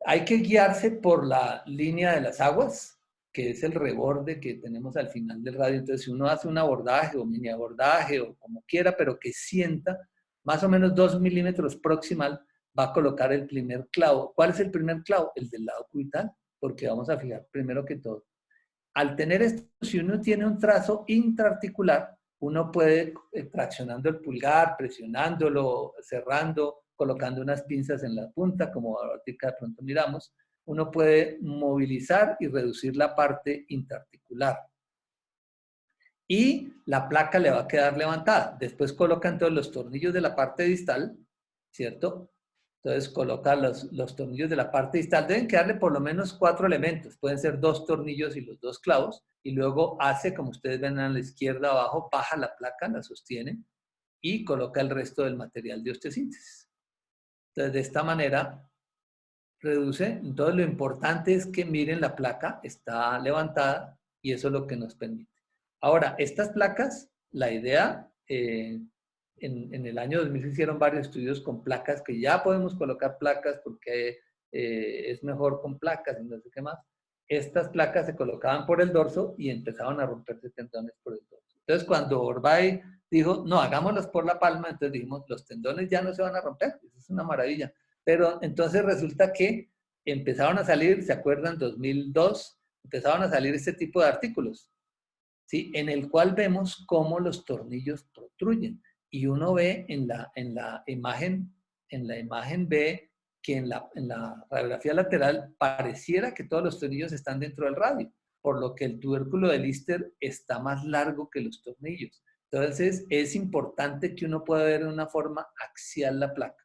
Hay que guiarse por la línea de las aguas, que es el reborde que tenemos al final del radio. Entonces, si uno hace un abordaje o mini abordaje o como quiera, pero que sienta más o menos 2 milímetros proximal, va a colocar el primer clavo. ¿Cuál es el primer clavo? El del lado cubital, porque vamos a fijar primero que todo. Al tener esto, si uno tiene un trazo intraarticular, uno puede, traccionando el pulgar, presionándolo, cerrando, colocando unas pinzas en la punta, como ahorita de pronto miramos, uno puede movilizar y reducir la parte intraarticular. Y la placa le va a quedar levantada. Después colocan todos los tornillos de la parte distal, ¿cierto? Entonces coloca los tornillos de la parte distal. Deben quedarle por lo menos 4 elementos. Pueden ser 2 tornillos y los 2 clavos. Y luego hace, como ustedes ven a la izquierda abajo, baja la placa, la sostiene y coloca el resto del material de osteosíntesis. Entonces, de esta manera reduce. Entonces, lo importante es que miren la placa, está levantada y eso es lo que nos permite. Ahora, estas placas, la idea, en el año 2000 se hicieron varios estudios con placas, que ya podemos colocar placas porque es mejor con placas y no sé qué más. Estas placas se colocaban por el dorso y empezaban a romperse tendones por el dorso. Entonces, cuando Orbay dijo, no, hagámoslos por la palma, entonces dijimos, los tendones ya no se van a romper. Eso es una maravilla. Pero entonces resulta que empezaron a salir, ¿se acuerdan? 2002, empezaron a salir este tipo de artículos, ¿sí? En el cual vemos cómo los tornillos protruyen. Y uno ve en la imagen ve que en la radiografía lateral pareciera que todos los tornillos están dentro del radio, por lo que el tubérculo de Lister está más largo que los tornillos. Entonces, es importante que uno pueda ver de una forma axial la placa.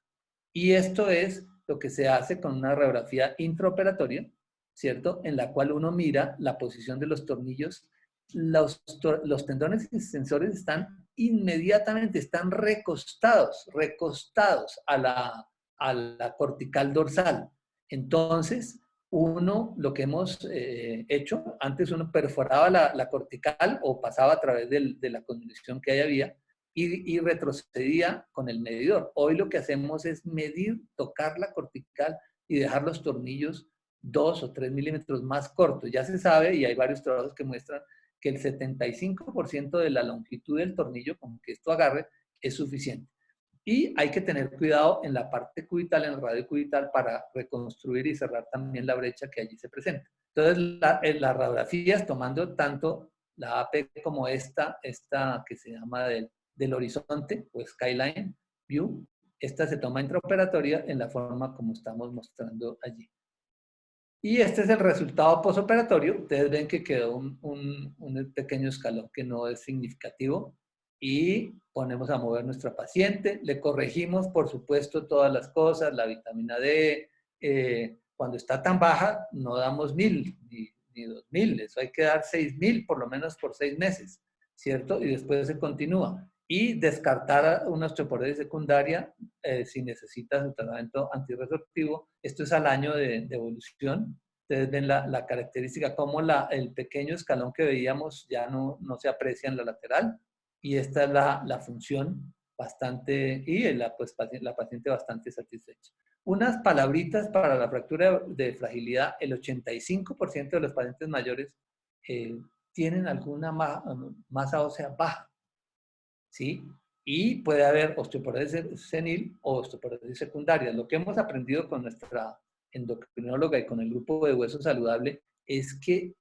Y esto es lo que se hace con una radiografía intraoperatoria, ¿cierto? En la cual uno mira la posición de los tornillos. Los tendones extensores están inmediatamente, están recostados a la cortical dorsal. Entonces, lo que hemos hecho, antes uno perforaba la cortical o pasaba a través de la conducción que ahí había y retrocedía con el medidor. Hoy lo que hacemos es medir, tocar la cortical y dejar los tornillos 2 o 3 milímetros más cortos. Ya se sabe, y hay varios trabajos que muestran que el 75% de la longitud del tornillo, con que esto agarre, es suficiente. Y hay que tener cuidado en la parte cubital, en el radio cubital, para reconstruir y cerrar también la brecha que allí se presenta. Entonces, las radiografías, tomando tanto la AP como esta que se llama del horizonte o skyline view, esta se toma intraoperatoria en la forma como estamos mostrando allí. Y este es el resultado postoperatorio. Ustedes ven que quedó un pequeño escalón que no es significativo y ponemos a mover nuestra paciente. Le corregimos, por supuesto, todas las cosas, la vitamina D. Cuando está tan baja, no damos 1000 ni 2000. Eso hay que dar 6000 por lo menos por 6 meses, ¿cierto? Y después se continúa. Y descartar una osteoporosis secundaria si necesitas un tratamiento antirresorptivo. Esto es al año de evolución. Ustedes ven la característica, como el pequeño escalón que veíamos ya no se aprecia en la lateral. Y esta es la función bastante, y la paciente bastante satisfecha. Unas palabritas para la fractura de fragilidad. El 85% de los pacientes mayores tienen alguna masa ósea baja, ¿sí? Y puede haber osteoporosis senil o osteoporosis secundaria. Lo que hemos aprendido con nuestra endocrinóloga y con el grupo de hueso saludable es que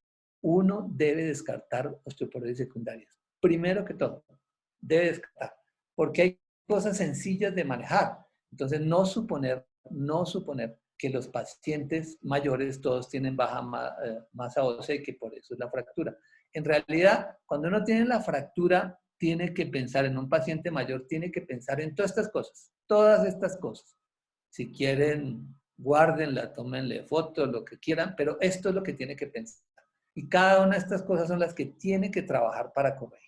uno debe descartar osteoporosis secundarias. Primero que todo, debe descartar, porque hay cosas sencillas de manejar. Entonces, no suponer que los pacientes mayores todos tienen baja masa ósea y que por eso es la fractura. En realidad, cuando uno tiene la fractura, tiene que pensar en un paciente mayor, tiene que pensar en todas estas cosas. Si quieren, guárdenla, tómenle fotos, lo que quieran, pero esto es lo que tiene que pensar. Y cada una de estas cosas son las que tiene que trabajar para corregir.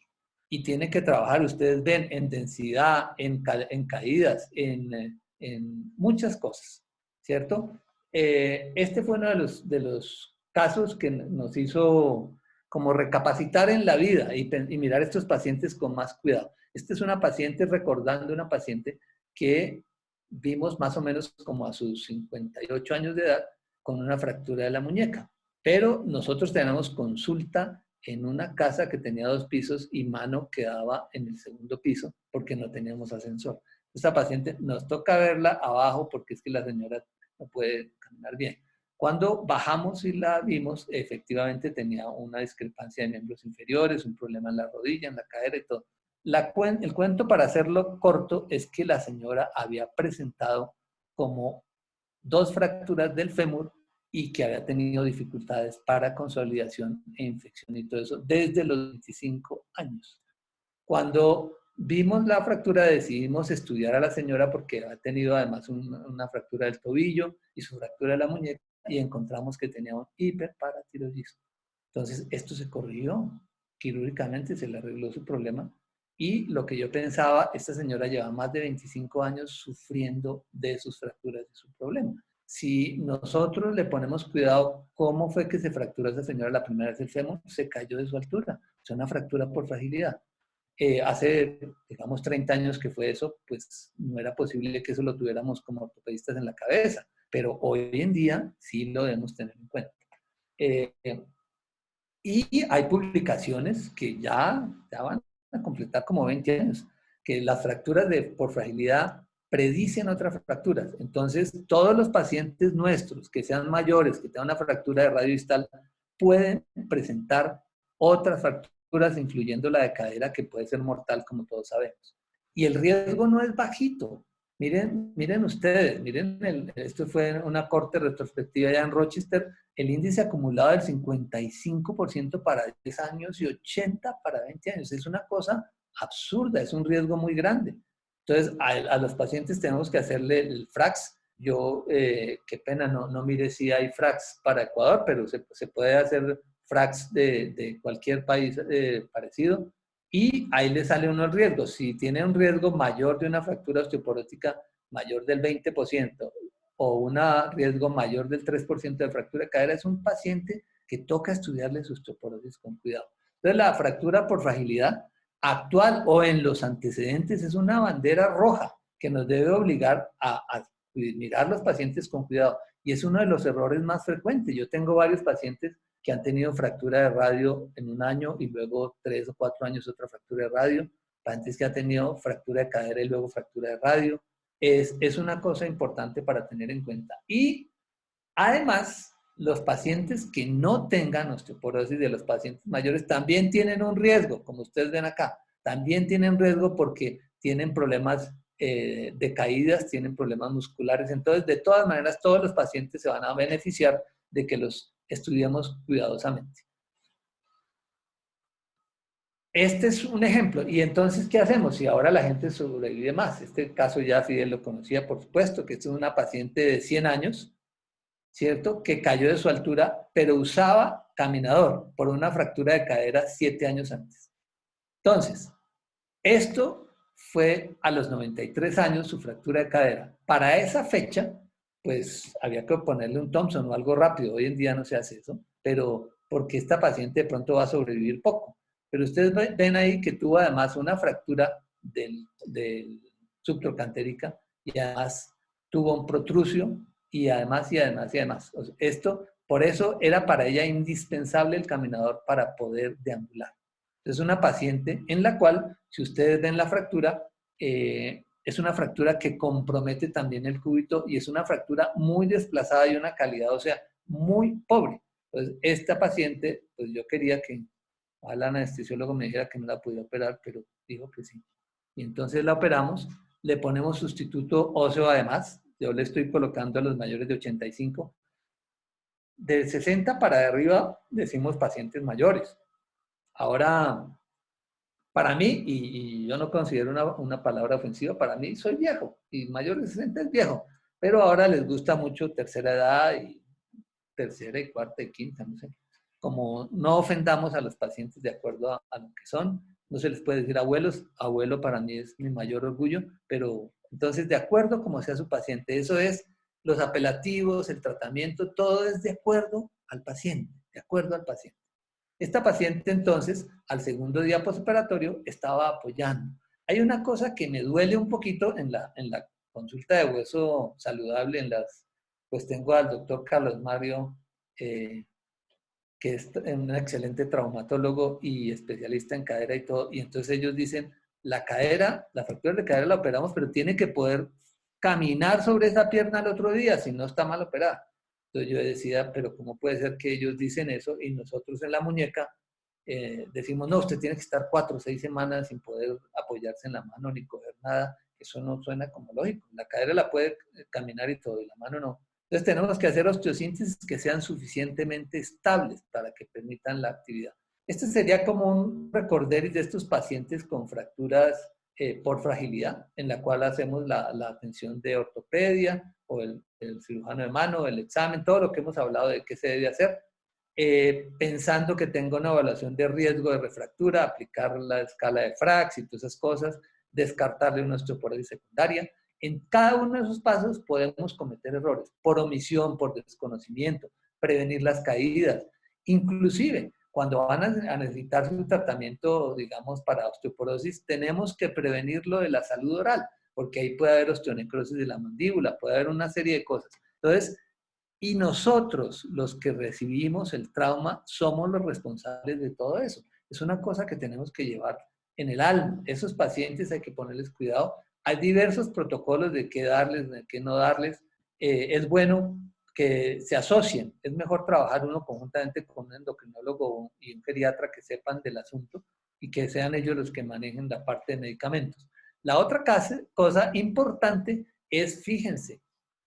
Y tiene que trabajar, ustedes ven, en densidad, en caídas, en muchas cosas, ¿cierto? Este fue uno de los casos que nos hizo como recapacitar en la vida y mirar a estos pacientes con más cuidado. Esta es una paciente, recordando una paciente que vimos más o menos como a sus 58 años de edad con una fractura de la muñeca. Pero nosotros tenemos consulta en una casa que tenía 2 pisos y Mano quedaba en el segundo piso porque no teníamos ascensor. Esta paciente nos toca verla abajo porque es que la señora no puede caminar bien. Cuando bajamos y la vimos, efectivamente tenía una discrepancia de miembros inferiores, un problema en la rodilla, en la cadera y todo. El cuento, para hacerlo corto, es que la señora había presentado como 2 fracturas del fémur y que había tenido dificultades para consolidación e infección y todo eso desde los 25 años. Cuando vimos la fractura decidimos estudiar a la señora porque había tenido además una fractura del tobillo y su fractura de la muñeca y encontramos que tenía un hiperparatiroidismo. Entonces esto se corrigió quirúrgicamente, se le arregló su problema y lo que yo pensaba, esta señora lleva más de 25 años sufriendo de sus fracturas, de su problema. Si nosotros le ponemos cuidado, ¿cómo fue que se fracturó esa señora la primera vez el fémur? Se cayó de su altura, o sea, una fractura por fragilidad. Hace, digamos, 30 años que fue eso, pues no era posible que eso lo tuviéramos como ortopedistas en la cabeza, pero hoy en día sí lo debemos tener en cuenta. Y hay publicaciones que ya van a completar como 20 años, que las fracturas por fragilidad predicen otras fracturas. Entonces, todos los pacientes nuestros que sean mayores, que tengan una fractura de radio distal, pueden presentar otras fracturas, incluyendo la de cadera, que puede ser mortal, como todos sabemos. Y el riesgo no es bajito. Miren ustedes, esto fue una corte retrospectiva ya en Rochester, el índice acumulado del 55% para 10 años y 80% para 20 años. Es una cosa absurda, es un riesgo muy grande. Entonces, a los pacientes tenemos que hacerle el FRAX. Yo, qué pena, no mire si hay FRAX para Ecuador, pero se puede hacer FRAX de cualquier país parecido. Y ahí le sale uno el riesgo. Si tiene un riesgo mayor de una fractura osteoporótica mayor del 20% o un riesgo mayor del 3% de fractura de cadera, es un paciente que toca estudiarle su osteoporosis con cuidado. Entonces, la fractura por fragilidad actual o en los antecedentes es una bandera roja que nos debe obligar a mirar los pacientes con cuidado. Y es uno de los errores más frecuentes. Yo tengo varios pacientes que han tenido fractura de radio en un año y luego 3 o 4 años otra fractura de radio, pacientes que han tenido fractura de cadera y luego fractura de radio. Es una cosa importante para tener en cuenta. Y además, los pacientes que no tengan osteoporosis de los pacientes mayores también tienen un riesgo, como ustedes ven acá. También tienen riesgo porque tienen problemas de caídas, tienen problemas musculares. Entonces, de todas maneras, todos los pacientes se van a beneficiar de que los estudiemos cuidadosamente. Este es un ejemplo. Y entonces, ¿qué hacemos? Si ahora la gente sobrevive más. Este caso ya Fidel lo conocía, por supuesto, que es una paciente de 100 años, ¿cierto? Que cayó de su altura, pero usaba caminador por una fractura de cadera 7 años antes. Entonces, esto fue a los 93 años su fractura de cadera. Para esa fecha, pues había que ponerle un Thompson o algo rápido. Hoy en día no se hace eso, pero porque esta paciente de pronto va a sobrevivir poco. Pero ustedes ven ahí que tuvo además una fractura del subtrocantérica y además tuvo un protrusio y además. O sea, esto, por eso era para ella indispensable el caminador para poder deambular. Es una paciente en la cual, si ustedes ven la fractura, es una fractura que compromete también el cúbito y es una fractura muy desplazada y una calidad, o sea, muy pobre. Entonces, esta paciente, pues yo quería que el anestesiólogo me dijera que no la podía operar, pero dijo que sí. Y entonces la operamos, le ponemos sustituto óseo además, yo le estoy colocando a los mayores de 85. De 60 para arriba decimos pacientes mayores. Ahora, para mí, y yo no considero una palabra ofensiva, para mí soy viejo, y mayor de 60 es viejo, pero ahora les gusta mucho tercera edad, y tercera y cuarta y quinta, no sé. Como no ofendamos a los pacientes de acuerdo a lo que son, no se les puede decir abuelos, abuelo para mí es mi mayor orgullo, pero entonces de acuerdo como sea su paciente, eso es los apelativos, el tratamiento, todo es de acuerdo al paciente, de acuerdo al paciente. Esta paciente entonces, al segundo día postoperatorio, estaba apoyando. Hay una cosa que me duele un poquito en la consulta de hueso saludable, pues tengo al doctor Carlos Mario, que es un excelente traumatólogo y especialista en cadera y todo, y entonces ellos dicen, la fractura de cadera la operamos, pero tiene que poder caminar sobre esa pierna al otro día, si no está mal operada. Entonces yo decía, pero ¿cómo puede ser que ellos dicen eso y nosotros en la muñeca decimos, no, usted tiene que estar 4 o 6 semanas sin poder apoyarse en la mano ni coger nada? Eso no suena como lógico. La cadera la puede caminar y todo, y la mano no. Entonces tenemos que hacer osteosíntesis que sean suficientemente estables para que permitan la actividad. Este sería como un recorderis de estos pacientes con fracturas por fragilidad, en la cual hacemos la atención de ortopedia o el cirujano de mano, el examen, todo lo que hemos hablado de qué se debe hacer, pensando que tengo una evaluación de riesgo de refractura, aplicar la escala de Frax y todas esas cosas, descartarle una osteoporosis secundaria. En cada uno de esos pasos podemos cometer errores, por omisión, por desconocimiento, prevenir las caídas. Inclusive, cuando van a necesitar su tratamiento, digamos, para osteoporosis, tenemos que prevenirlo de la salud oral, porque ahí puede haber osteonecrosis de la mandíbula, puede haber una serie de cosas. Entonces, y nosotros, los que recibimos el trauma, somos los responsables de todo eso. Es una cosa que tenemos que llevar en el alma. Esos pacientes hay que ponerles cuidado. Hay diversos protocolos de qué darles, de qué no darles. Es bueno que se asocien. Es mejor trabajar uno conjuntamente con un endocrinólogo y un geriatra que sepan del asunto y que sean ellos los que manejen la parte de medicamentos. La otra cosa importante es, fíjense,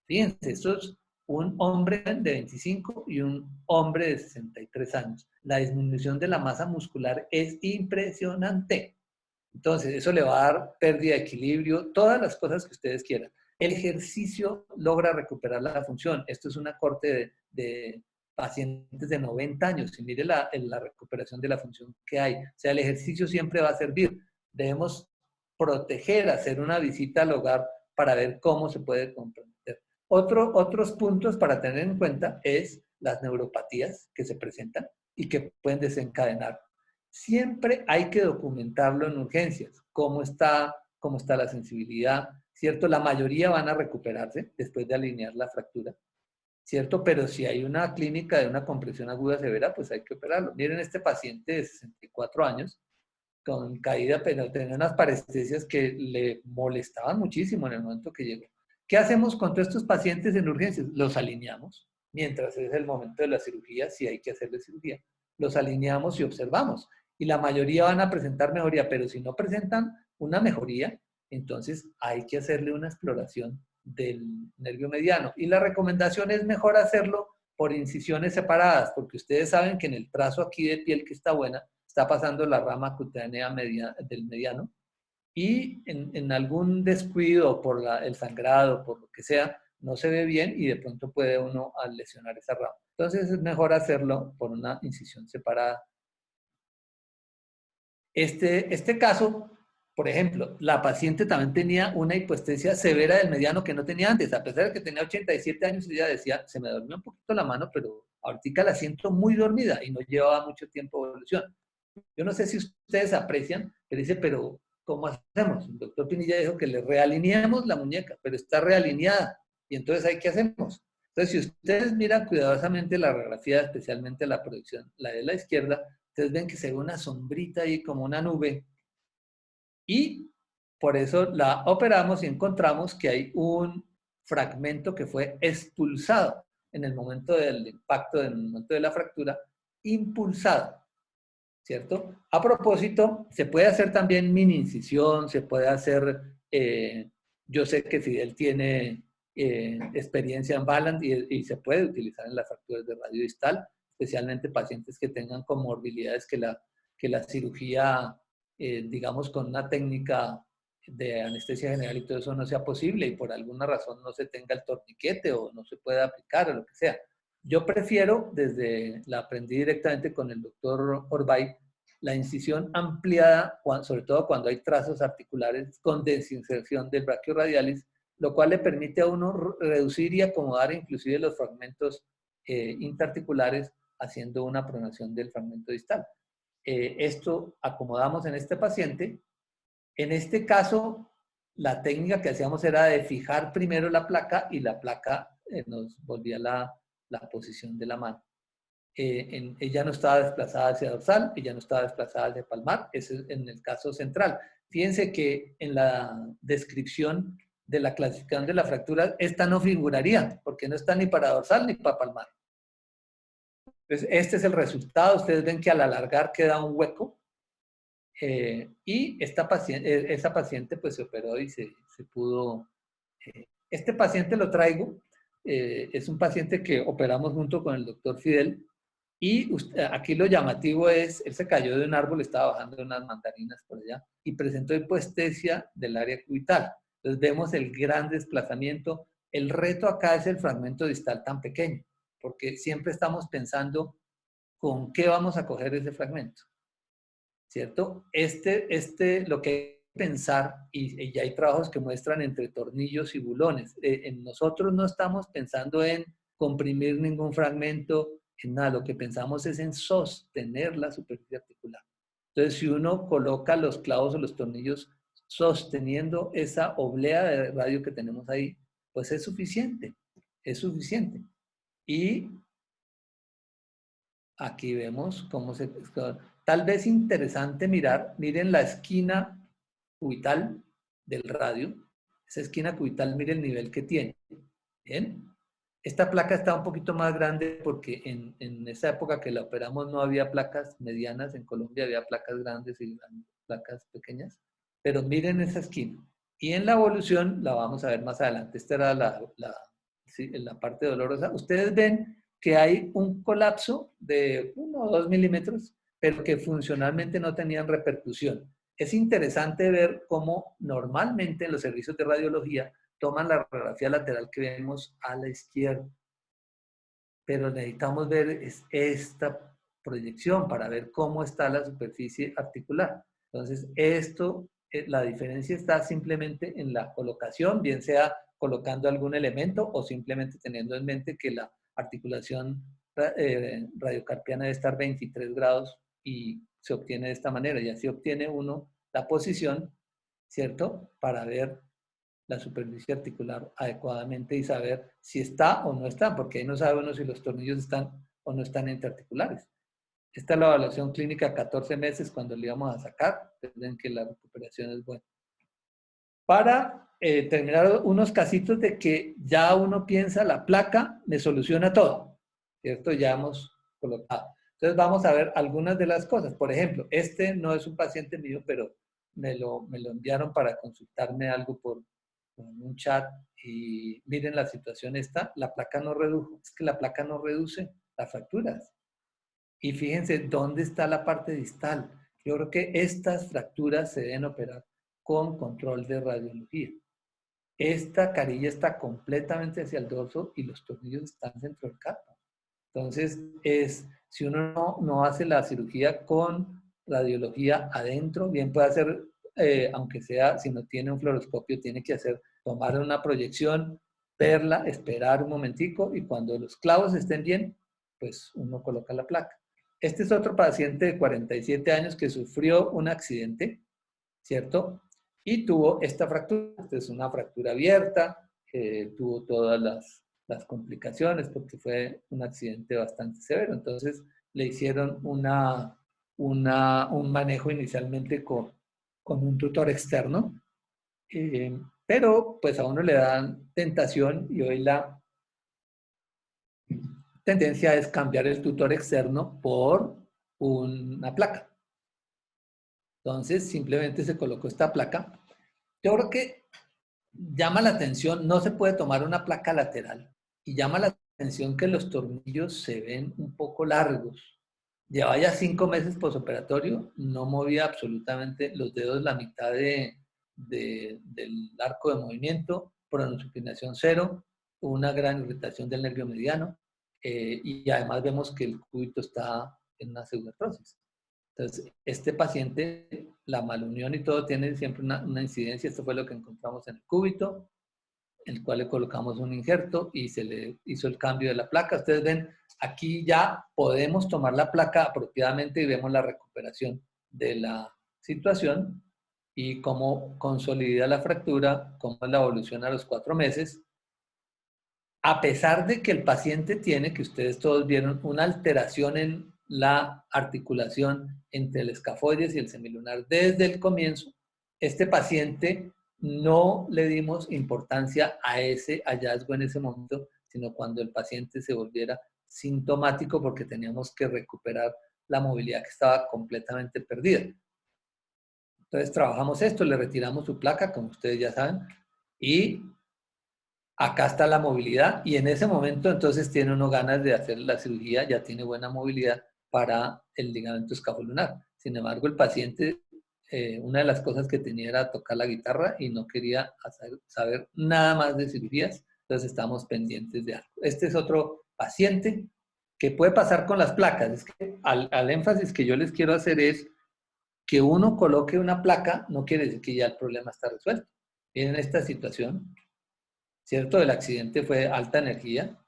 esto es un hombre de 25 y un hombre de 63 años. La disminución de la masa muscular es impresionante. Entonces, eso le va a dar pérdida de equilibrio, todas las cosas que ustedes quieran. El ejercicio logra recuperar la función. Esto es una corte de pacientes de 90 años. Y mire la recuperación de la función que hay. O sea, el ejercicio siempre va a servir. Debemos proteger, hacer una visita al hogar para ver cómo se puede comprometer. Otros puntos para tener en cuenta es las neuropatías que se presentan y que pueden desencadenar. Siempre hay que documentarlo en urgencias, cómo está la sensibilidad, ¿cierto? La mayoría van a recuperarse después de alinear la fractura, ¿cierto? Pero si hay una clínica de una compresión aguda severa, pues hay que operarlo. Miren este paciente de 64 años, con caída, pero tenía unas parestesias que le molestaban muchísimo en el momento que llegó. ¿Qué hacemos con todos estos pacientes en urgencias? Los alineamos, mientras es el momento de la cirugía, si hay que hacerle cirugía. Los alineamos y observamos. Y la mayoría van a presentar mejoría, pero si no presentan una mejoría, entonces hay que hacerle una exploración del nervio mediano. Y la recomendación es mejor hacerlo por incisiones separadas, porque ustedes saben que en el trazo aquí de piel que está buena, está pasando la rama cutánea del mediano, y en algún descuido por el sangrado, por lo que sea, no se ve bien y de pronto puede uno lesionar esa rama. Entonces es mejor hacerlo por una incisión separada. Este caso, por ejemplo, la paciente también tenía una hipoestesia severa del mediano que no tenía antes, a pesar de que tenía 87 años, ella decía, se me durmió un poquito la mano, pero ahorita la siento muy dormida y no llevaba mucho tiempo de evolución. Yo no sé si ustedes aprecian, pero dice, pero ¿cómo hacemos? El doctor Pinilla dijo que le realineamos la muñeca, pero está realineada. Y entonces, ¿ahí qué hacemos? Entonces, si ustedes miran cuidadosamente la radiografía, especialmente la proyección, la de la izquierda, ustedes ven que se ve una sombrita ahí como una nube. Y por eso la operamos y encontramos que hay un fragmento que fue expulsado en el momento del impacto, en el momento de la fractura, impulsado. ¿Cierto? A propósito, se puede hacer también mini incisión, se puede hacer, yo sé que Fidel tiene experiencia en Ballant y se puede utilizar en las fracturas de radio distal, especialmente pacientes que tengan comorbilidades que la cirugía, digamos, con una técnica de anestesia general y todo eso no sea posible y por alguna razón no se tenga el torniquete o no se pueda aplicar o lo que sea. Yo prefiero, la aprendí directamente con el doctor Orbay, la incisión ampliada, sobre todo cuando hay trazos articulares con desinserción del brachioradialis, lo cual le permite a uno reducir y acomodar inclusive los fragmentos interarticulares haciendo una pronación del fragmento distal. Esto acomodamos en este paciente. En este caso, la técnica que hacíamos era de fijar primero la placa y la placa nos volvía la posición de la mano. Ella no estaba desplazada hacia dorsal, ella no estaba desplazada hacia palmar, ese es en el caso central. Fíjense que en la descripción de la clasificación de la fractura, esta no figuraría, porque no está ni para dorsal ni para palmar. Entonces, este es el resultado. Ustedes ven que al alargar queda un hueco. Y esa paciente pues se operó y se pudo... este paciente lo traigo, es un paciente que operamos junto con el doctor Fidel, y aquí lo llamativo es, él se cayó de un árbol, estaba bajando de unas mandarinas por allá, y presentó hipoestesia del área cubital. Entonces vemos el gran desplazamiento. El reto acá es el fragmento distal tan pequeño, porque siempre estamos pensando con qué vamos a coger ese fragmento. ¿Cierto? Lo que hay que pensar, y ya hay trabajos que muestran entre tornillos y bulones, nosotros no estamos pensando en comprimir ningún fragmento, en nada, lo que pensamos es en sostener la superficie articular. Entonces, si uno coloca los clavos o los tornillos sosteniendo esa oblea de radio que tenemos ahí, pues es suficiente, es suficiente. Y aquí vemos cómo se... Tal vez interesante miren la esquina cubital del radio. Esa esquina cubital, miren el nivel que tiene. ¿Bien? Esta placa está un poquito más grande porque en esa época que la operamos no había placas medianas. En Colombia había placas grandes y placas pequeñas. Pero miren esa esquina. Y en la evolución, la vamos a ver más adelante. Esta era la parte dolorosa. Ustedes ven que hay un colapso de 1 o 2 milímetros, pero que funcionalmente no tenían repercusión. Es interesante ver cómo normalmente en los servicios de radiología toman la radiografía lateral que vemos a la izquierda, pero necesitamos ver esta proyección para ver cómo está la superficie articular. Entonces, la diferencia está simplemente en la colocación, bien sea colocando algún elemento o simplemente teniendo en mente que la articulación radiocarpiana debe estar 23 grados y se obtiene de esta manera. Y así obtiene uno la posición, ¿cierto? Para ver la superficie articular adecuadamente y saber si está o no está, porque ahí no sabe uno si los tornillos están o no están interarticulares. Esta es la evaluación clínica a 14 meses cuando le íbamos a sacar. Ven que la recuperación es buena. Para terminar, unos casitos de que ya uno piensa, la placa me soluciona todo, ¿cierto? Ya hemos colocado. Entonces vamos a ver algunas de las cosas. Por ejemplo, este no es un paciente mío, pero me lo enviaron para consultarme algo por un chat y miren la situación esta, la placa no redujo, es que la placa no reduce las fracturas. Y fíjense dónde está la parte distal. Yo creo que estas fracturas se deben operar con control de radiología. Esta carilla está completamente hacia el dorso y los tornillos están dentro del carpo. Entonces, si uno no hace la cirugía con radiología adentro, bien puede hacer, aunque sea, si no tiene un fluoroscopio, tiene que tomar una proyección, verla, esperar un momentico y cuando los clavos estén bien, pues uno coloca la placa. Este es otro paciente de 47 años que sufrió un accidente, ¿cierto? Y tuvo esta fractura. Esta es una fractura abierta, tuvo todas las complicaciones porque fue un accidente bastante severo. Entonces le hicieron un manejo inicialmente con un tutor externo, pero pues a uno le dan tentación y hoy la tendencia es cambiar el tutor externo por una placa. Entonces simplemente se colocó esta placa. Yo creo que llama la atención, no se puede tomar una placa lateral y llama la atención que los tornillos se ven un poco largos. Llevaba ya 5 meses posoperatorio, no movía absolutamente los dedos la mitad del arco de movimiento, pronosupinación 0, una gran irritación del nervio mediano y además vemos que el cúbito está en una pseudoartrosis. Entonces, este paciente, la malunión y todo, tiene siempre una incidencia. Esto fue lo que encontramos en el cúbito, el cual le colocamos un injerto y se le hizo el cambio de la placa. Ustedes ven, aquí ya podemos tomar la placa apropiadamente y vemos la recuperación de la situación. y cómo consolida la fractura, cómo es la evolución a los 4 meses, a pesar de que el paciente tiene, que ustedes todos vieron, una alteración en la articulación entre el escafoides y el semilunar desde el comienzo, este paciente no le dimos importancia a ese hallazgo en ese momento, sino cuando el paciente se volviera sintomático porque teníamos que recuperar la movilidad que estaba completamente perdida. Entonces trabajamos esto, le retiramos su placa, como ustedes ya saben, y acá está la movilidad y en ese momento entonces tiene uno ganas de hacer la cirugía, ya tiene buena movilidad para el ligamento escapulunar. Sin embargo, el paciente, una de las cosas que tenía era tocar la guitarra y no quería saber nada más de cirugías, entonces estamos pendientes de algo. Este es otro paciente que puede pasar con las placas. Es que al énfasis que yo les quiero hacer es que uno coloque una placa no quiere decir que ya el problema está resuelto. En esta situación, ¿cierto? El accidente fue alta energía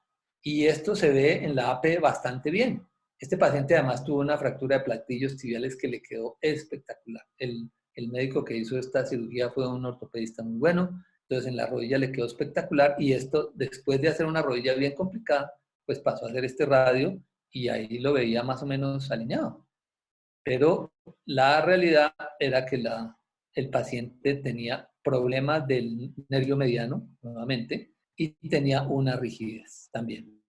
y esto se ve en la AP bastante bien. Este paciente además tuvo una fractura de platillos tibiales que le quedó espectacular. El médico que hizo esta cirugía fue un ortopedista muy bueno, entonces en la rodilla le quedó espectacular y esto, después de hacer una rodilla bien complicada, pues pasó a hacer este radio y ahí lo veía más o menos alineado. Pero la realidad era que el paciente tenía problemas del nervio mediano, nuevamente, y tenía una rigidez también.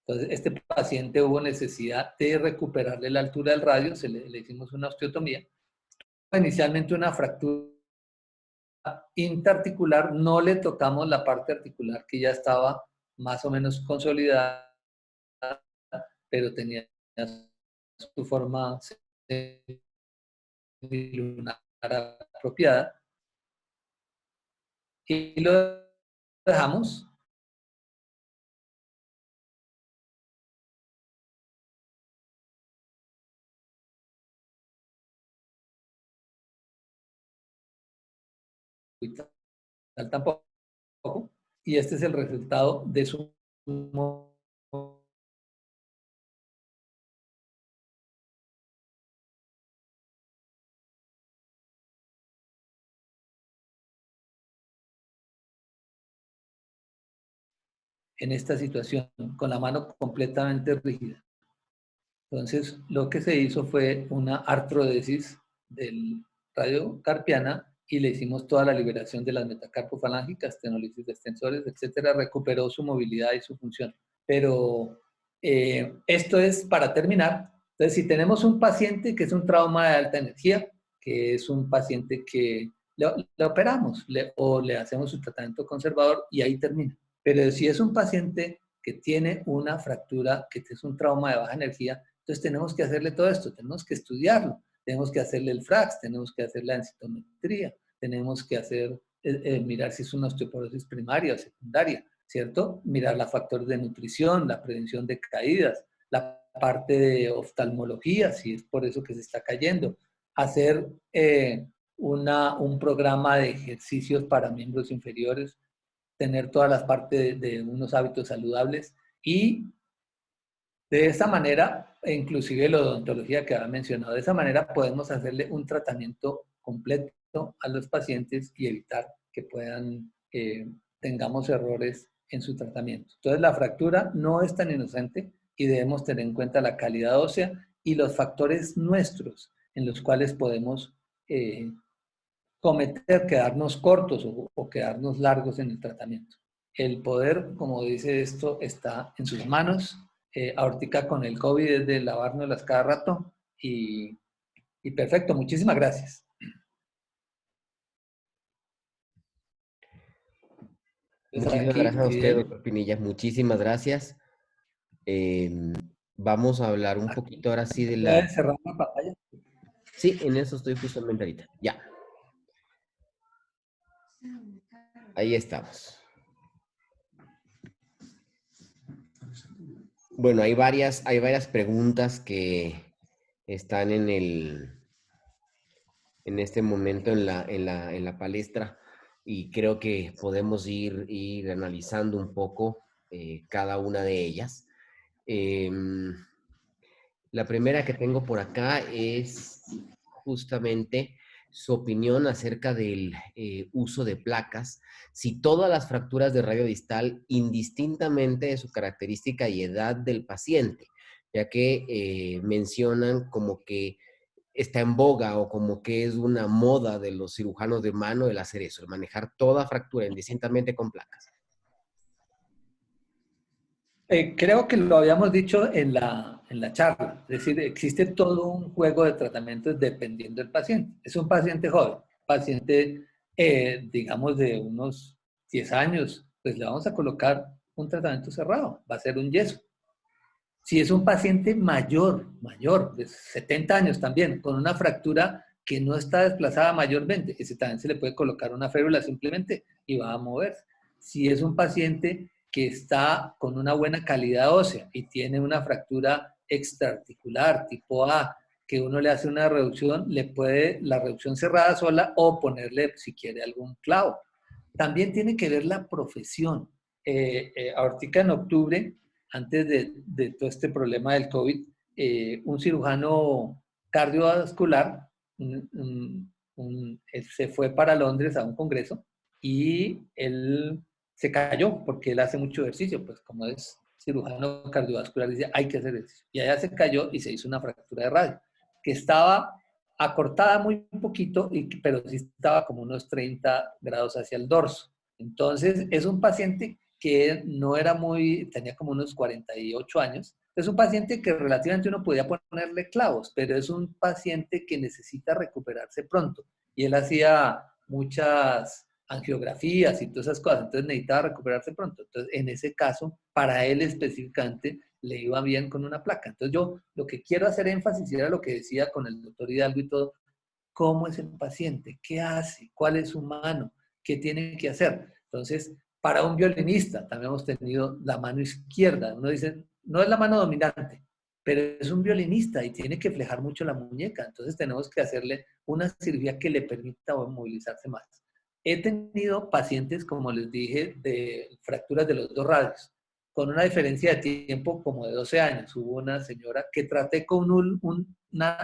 Entonces, este paciente hubo necesidad de recuperarle la altura del radio, le hicimos una osteotomía. Inicialmente una fractura interarticular, no le tocamos la parte articular que ya estaba más o menos consolidada, pero tenía su forma lunar apropiada y lo dejamos. Tampoco. Y este es el resultado de su en esta situación, con la mano completamente rígida. Entonces, lo que se hizo fue una artrodesis del radio carpiana y le hicimos toda la liberación de las metacarpofalángicas, tenolisis de extensores, etcétera, recuperó su movilidad y su función. Pero esto es para terminar. Entonces, si tenemos un paciente que es un trauma de alta energía, que es un paciente que le operamos o le hacemos un tratamiento conservador y ahí termina. Pero si es un paciente que tiene una fractura, que es un trauma de baja energía, entonces tenemos que hacerle todo esto, tenemos que estudiarlo, tenemos que hacerle el FRAX, tenemos que hacer la densitometría, tenemos que hacer, mirar si es una osteoporosis primaria o secundaria, ¿cierto? Mirar los factores de nutrición, la prevención de caídas, la parte de oftalmología, si es por eso que se está cayendo, hacer un programa de ejercicios para miembros inferiores, tener todas las partes de unos hábitos saludables y de esa manera, e inclusive la odontología que había mencionado, de esa manera podemos hacerle un tratamiento completo a los pacientes y evitar que tengamos errores en su tratamiento. Entonces la fractura no es tan inocente y debemos tener en cuenta la calidad ósea y los factores nuestros en los cuales podemos quedarnos cortos o quedarnos largos en el tratamiento. El poder, como dice esto, está en sus manos. Ahorita con el COVID es de lavárnoslas cada rato y perfecto, muchísimas gracias. Muchísimas gracias a usted, doctor Pinilla. Muchísimas gracias. Vamos a hablar un poquito ahora sí de la... ¿Puedes cerrar la pantalla? Sí, en eso estoy justamente ahorita. Ya. Ahí estamos. Bueno, hay varias preguntas que están en este momento en la palestra y creo que podemos ir analizando un poco cada una de ellas. La primera que tengo por acá es justamente su opinión acerca del uso de placas, si todas las fracturas de radio distal, indistintamente de su característica y edad del paciente, ya que mencionan como que está en boga o como que es una moda de los cirujanos de mano el hacer eso, el manejar toda fractura indistintamente con placas. Creo que lo habíamos dicho en la charla, es decir, existe todo un juego de tratamientos dependiendo del paciente. Es un paciente joven, paciente, digamos, de unos 10 años, pues le vamos a colocar un tratamiento cerrado, va a ser un yeso. Si es un paciente mayor, de 70 años también, con una fractura que no está desplazada mayormente, ese también se le puede colocar una férula simplemente y va a moverse. Si es un paciente que está con una buena calidad ósea y tiene una fractura extraarticular tipo A, que uno le hace una reducción, le puede la reducción cerrada sola o ponerle, si quiere, algún clavo. También tiene que ver la profesión. Ahorita en octubre, antes de todo este problema del COVID, un cirujano cardiovascular él se fue para Londres a un congreso y él se cayó porque él hace mucho ejercicio, pues como es cirujano cardiovascular, dice, hay que hacer ejercicio. Y allá se cayó y se hizo una fractura de radio, que estaba acortada muy poquito, pero sí estaba como unos 30 grados hacia el dorso. Entonces, es un paciente que no era muy, tenía como unos 48 años. Es un paciente que relativamente uno podía ponerle clavos, pero es un paciente que necesita recuperarse pronto. Y él hacía muchas angiografías y todas esas cosas, entonces necesitaba recuperarse pronto. Entonces, en ese caso, para él específicamente, le iba bien con una placa. Entonces, yo lo que quiero hacer énfasis era lo que decía con el doctor Hidalgo y todo, cómo es el paciente, qué hace, cuál es su mano, qué tiene que hacer. Entonces, para un violinista, también hemos tenido la mano izquierda. Uno dice, no es la mano dominante, pero es un violinista y tiene que flejar mucho la muñeca. Entonces, tenemos que hacerle una cirugía que le permita movilizarse más. He tenido pacientes, como les dije, de fracturas de los dos radios, con una diferencia de tiempo como de 12 años. Hubo una señora que traté con un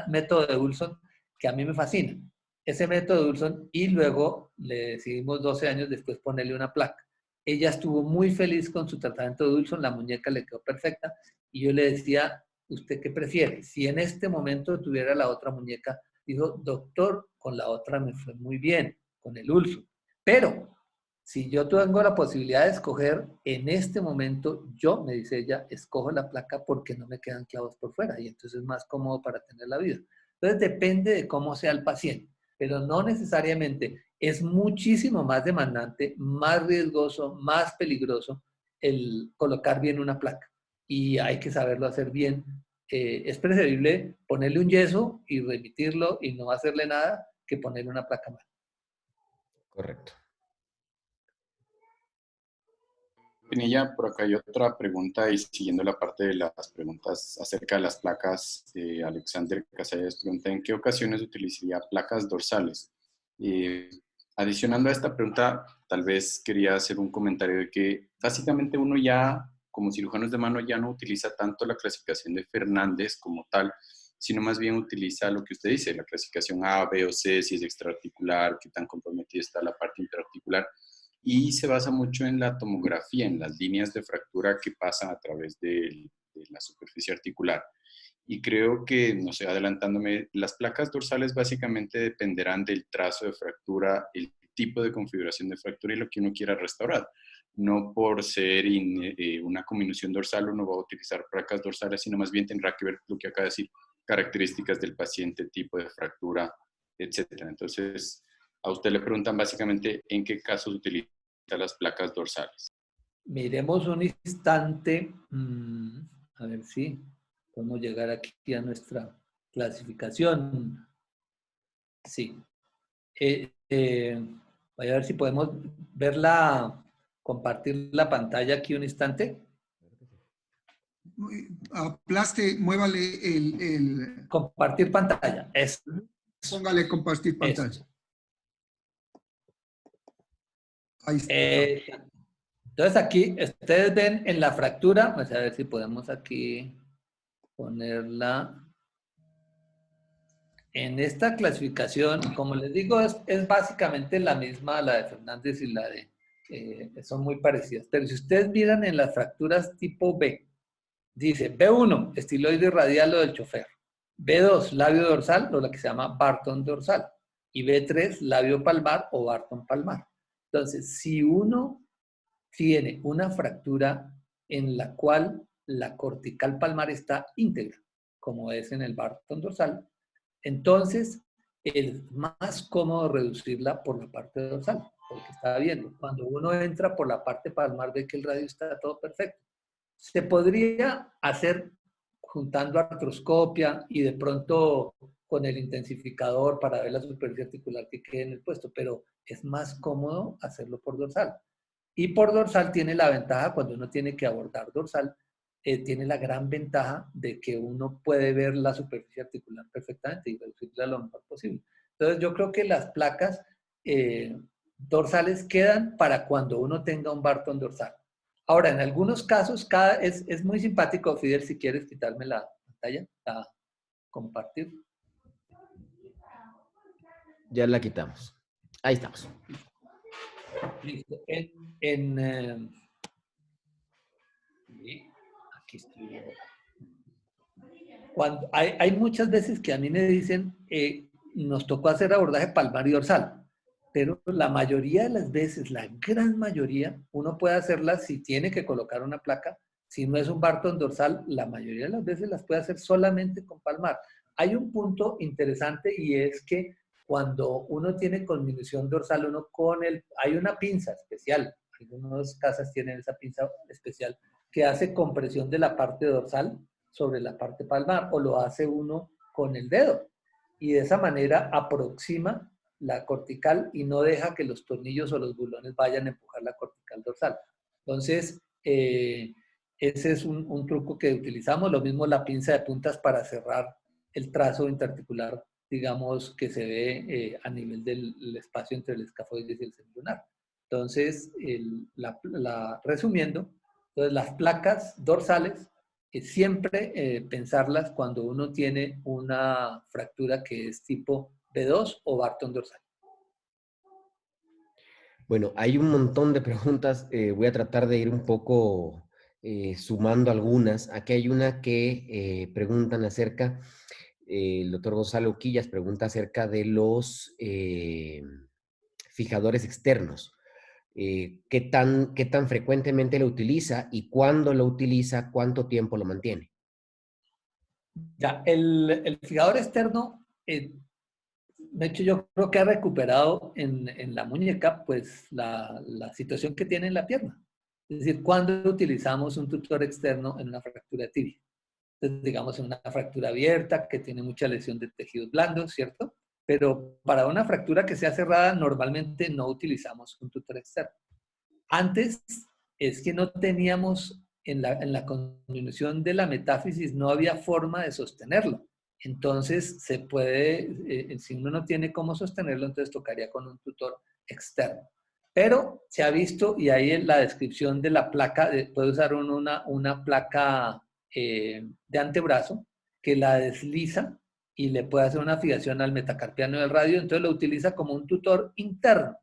método de Wilson que a mí me fascina. Ese método de Wilson y luego le decidimos 12 años después ponerle una placa. Ella estuvo muy feliz con su tratamiento de Wilson, la muñeca le quedó perfecta y yo le decía, ¿usted qué prefiere? Si en este momento tuviera la otra muñeca, dijo, doctor, con la otra me fue muy bien, con el Wilson. Pero si yo tengo la posibilidad de escoger en este momento, yo, me dice ella, escojo la placa porque no me quedan clavos por fuera y entonces es más cómodo para tener la vida. Entonces depende de cómo sea el paciente, pero no necesariamente. Es muchísimo más demandante, más riesgoso, más peligroso el colocar bien una placa y hay que saberlo hacer bien. Es preferible ponerle un yeso y remitirlo y no hacerle nada que ponerle una placa mal. Correcto. Pinilla, por acá hay otra pregunta y siguiendo la parte de las preguntas acerca de las placas, Alexander Casallas pregunta, ¿en qué ocasiones utilizaría placas dorsales? Adicionando a esta pregunta, tal vez quería hacer un comentario de que básicamente uno ya, como cirujanos de mano, ya no utiliza tanto la clasificación de Fernández como tal, sino más bien utiliza lo que usted dice, la clasificación A, B o C, si es extraarticular, qué tan comprometida está la parte interarticular, y se basa mucho en la tomografía, en las líneas de fractura que pasan a través de la superficie articular. Y creo que, no sé, adelantándome, las placas dorsales básicamente dependerán del trazo de fractura, el tipo de configuración de fractura y lo que uno quiera restaurar. No por ser una combinación dorsal uno va a utilizar placas dorsales, sino más bien tendrá que ver lo que acaba de decir, características del paciente, tipo de fractura, etcétera. Entonces, a usted le preguntan básicamente en qué casos utiliza las placas dorsales. Miremos un instante, a ver si podemos llegar aquí a nuestra clasificación. Sí. Voy a ver si podemos compartir la pantalla aquí un instante. Aplaste, muévale el... Compartir pantalla. Eso. Póngale compartir pantalla. Eso. Ahí está. Entonces aquí ustedes ven en la fractura, vamos a ver si podemos aquí ponerla En esta clasificación, como les digo, es básicamente la misma, la de Fernández y la de... son muy parecidas. Pero si ustedes miran en las fracturas tipo B, dice B1, estiloide radial o del chofer. B2, labio dorsal o la que se llama Barton dorsal. Y B3, labio palmar o Barton palmar. Entonces, si uno tiene una fractura en la cual la cortical palmar está íntegra, como es en el Barton dorsal, entonces es más cómodo reducirla por la parte dorsal, porque está viendo. Cuando uno entra por la parte palmar ve que el radio está todo perfecto. Se podría hacer juntando artroscopia y de pronto con el intensificador para ver la superficie articular que quede en el puesto, pero es más cómodo hacerlo por dorsal. Y por dorsal tiene la ventaja, cuando uno tiene que abordar dorsal, tiene la gran ventaja de que uno puede ver la superficie articular perfectamente y reducirla lo mejor posible. Entonces yo creo que las placas dorsales quedan para cuando uno tenga un Barton dorsal. Ahora, en algunos casos es muy simpático, Fidel, si quieres quitarme la pantalla, compartir. Ya la quitamos. Ahí estamos. Listo. Aquí estoy. Hay muchas veces que a mí me dicen, nos tocó hacer abordaje palmar y dorsal, pero la mayoría de las veces, la gran mayoría, uno puede hacerlas si tiene que colocar una placa. Si no es un Barton dorsal, la mayoría de las veces las puede hacer solamente con palmar. Hay un punto interesante y es que cuando uno tiene conminución dorsal, hay una pinza especial, algunas casas tienen esa pinza especial que hace compresión de la parte dorsal sobre la parte palmar, o lo hace uno con el dedo. Y de esa manera aproxima la cortical y no deja que los tornillos o los bulones vayan a empujar la cortical dorsal. Entonces, ese es un truco que utilizamos. Lo mismo la pinza de puntas para cerrar el trazo interarticular, digamos, que se ve a nivel del espacio entre el escafoides y el semilunar. Entonces, resumiendo, entonces las placas dorsales siempre pensarlas cuando uno tiene una fractura que es tipo B2 o Barton dorsal. Bueno, hay un montón de preguntas. Voy a tratar de ir un poco sumando algunas. Aquí hay una que preguntan acerca, el doctor Gonzalo Quillas pregunta acerca de los fijadores externos. ¿Qué tan frecuentemente lo utiliza y cuándo lo utiliza, cuánto tiempo lo mantiene? Ya, el fijador externo, de hecho yo creo que ha recuperado en la muñeca pues la situación que tiene en la pierna. Es decir, cuando utilizamos un tutor externo en una fractura tibia. Entonces, digamos, en una fractura abierta que tiene mucha lesión de tejidos blandos, ¿cierto? Pero para una fractura que sea cerrada, normalmente no utilizamos un tutor externo. Antes es que no teníamos, en la continuación de la metáfisis, no había forma de sostenerlo. Entonces, se puede, si uno no tiene cómo sostenerlo, entonces tocaría con un tutor externo. Pero se ha visto, y ahí en la descripción de la placa, puede usar uno una placa de antebrazo que la desliza y le puede hacer una fijación al metacarpiano del radio, entonces lo utiliza como un tutor interno.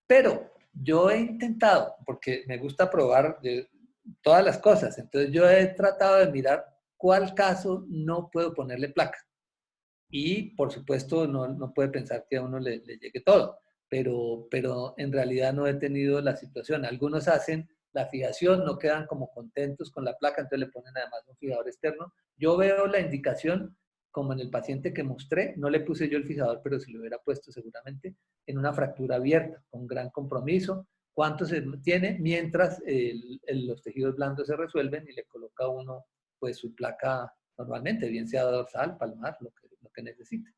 Pero yo he intentado, porque me gusta probar todas las cosas, entonces yo he tratado de mirar cuál caso no puedo ponerle placa. Y por supuesto no puede pensar que a uno le llegue todo, pero en realidad no he tenido la situación. Algunos hacen la fijación, no quedan como contentos con la placa, entonces le ponen además un fijador externo. Yo veo la indicación, como en el paciente que mostré, no le puse yo el fijador, pero si lo hubiera puesto seguramente, en una fractura abierta, con gran compromiso, cuánto se tiene mientras los tejidos blandos se resuelven y le coloca uno pues su placa normalmente, bien sea dorsal, palmar, lo que necesite.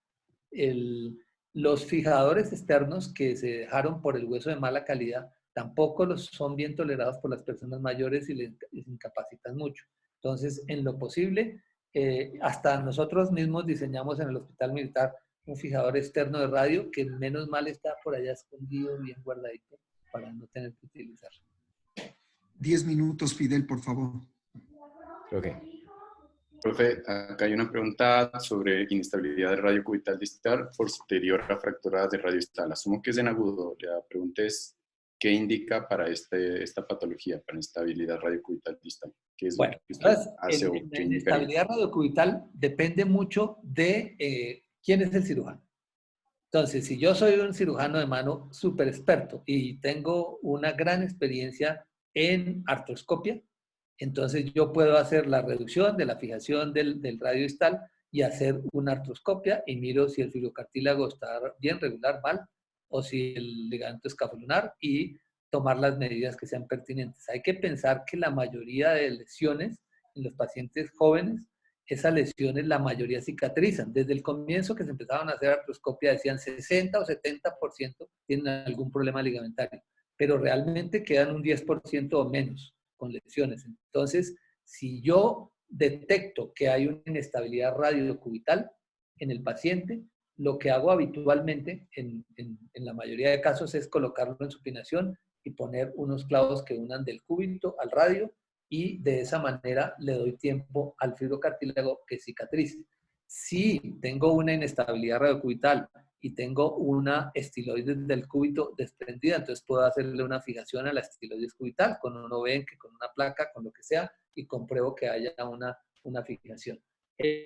Los fijadores externos que se dejaron por el hueso de mala calidad tampoco son bien tolerados por las personas mayores y les incapacitan mucho. Entonces, en lo posible, hasta nosotros mismos diseñamos en el Hospital Militar un fijador externo de radio que menos mal está por allá escondido, bien guardadito, para no tener que utilizarlo. 10 minutos, Fidel, por favor. Ok. Profe, acá hay una pregunta sobre inestabilidad del radio cubital distal posterior a fractura de radio distal. Asumo que es en agudo. La pregunta es, ¿qué indica para esta patología, para inestabilidad radio cubital distal? ¿Qué es lo Bueno, que usted entonces, hace o la qué indicaría? inestabilidad radiocubital depende mucho de quién es el cirujano. Entonces, si yo soy un cirujano de mano súper experto y tengo una gran experiencia en artroscopia, entonces yo puedo hacer la reducción de la fijación del radio distal y hacer una artroscopia y miro si el fibrocartílago está bien, regular, mal, o si el ligamento escapular y tomar las medidas que sean pertinentes. Hay que pensar que la mayoría de lesiones en los pacientes jóvenes, esas lesiones la mayoría cicatrizan. Desde el comienzo que se empezaban a hacer artroscopia decían 60 o 70% tienen algún problema ligamentario, pero realmente quedan un 10% o menos con lesiones. Entonces, si yo detecto que hay una inestabilidad radiocubital en el paciente, lo que hago habitualmente en la mayoría de casos es colocarlo en supinación y poner unos clavos que unan del cúbito al radio y de esa manera le doy tiempo al fibrocartílago que cicatrice. Si tengo una inestabilidad radiocubital y tengo una estiloides del cúbito desprendida, entonces puedo hacerle una fijación a la estiloides cubital con un obenque, con una placa, con lo que sea, y compruebo que haya una fijación.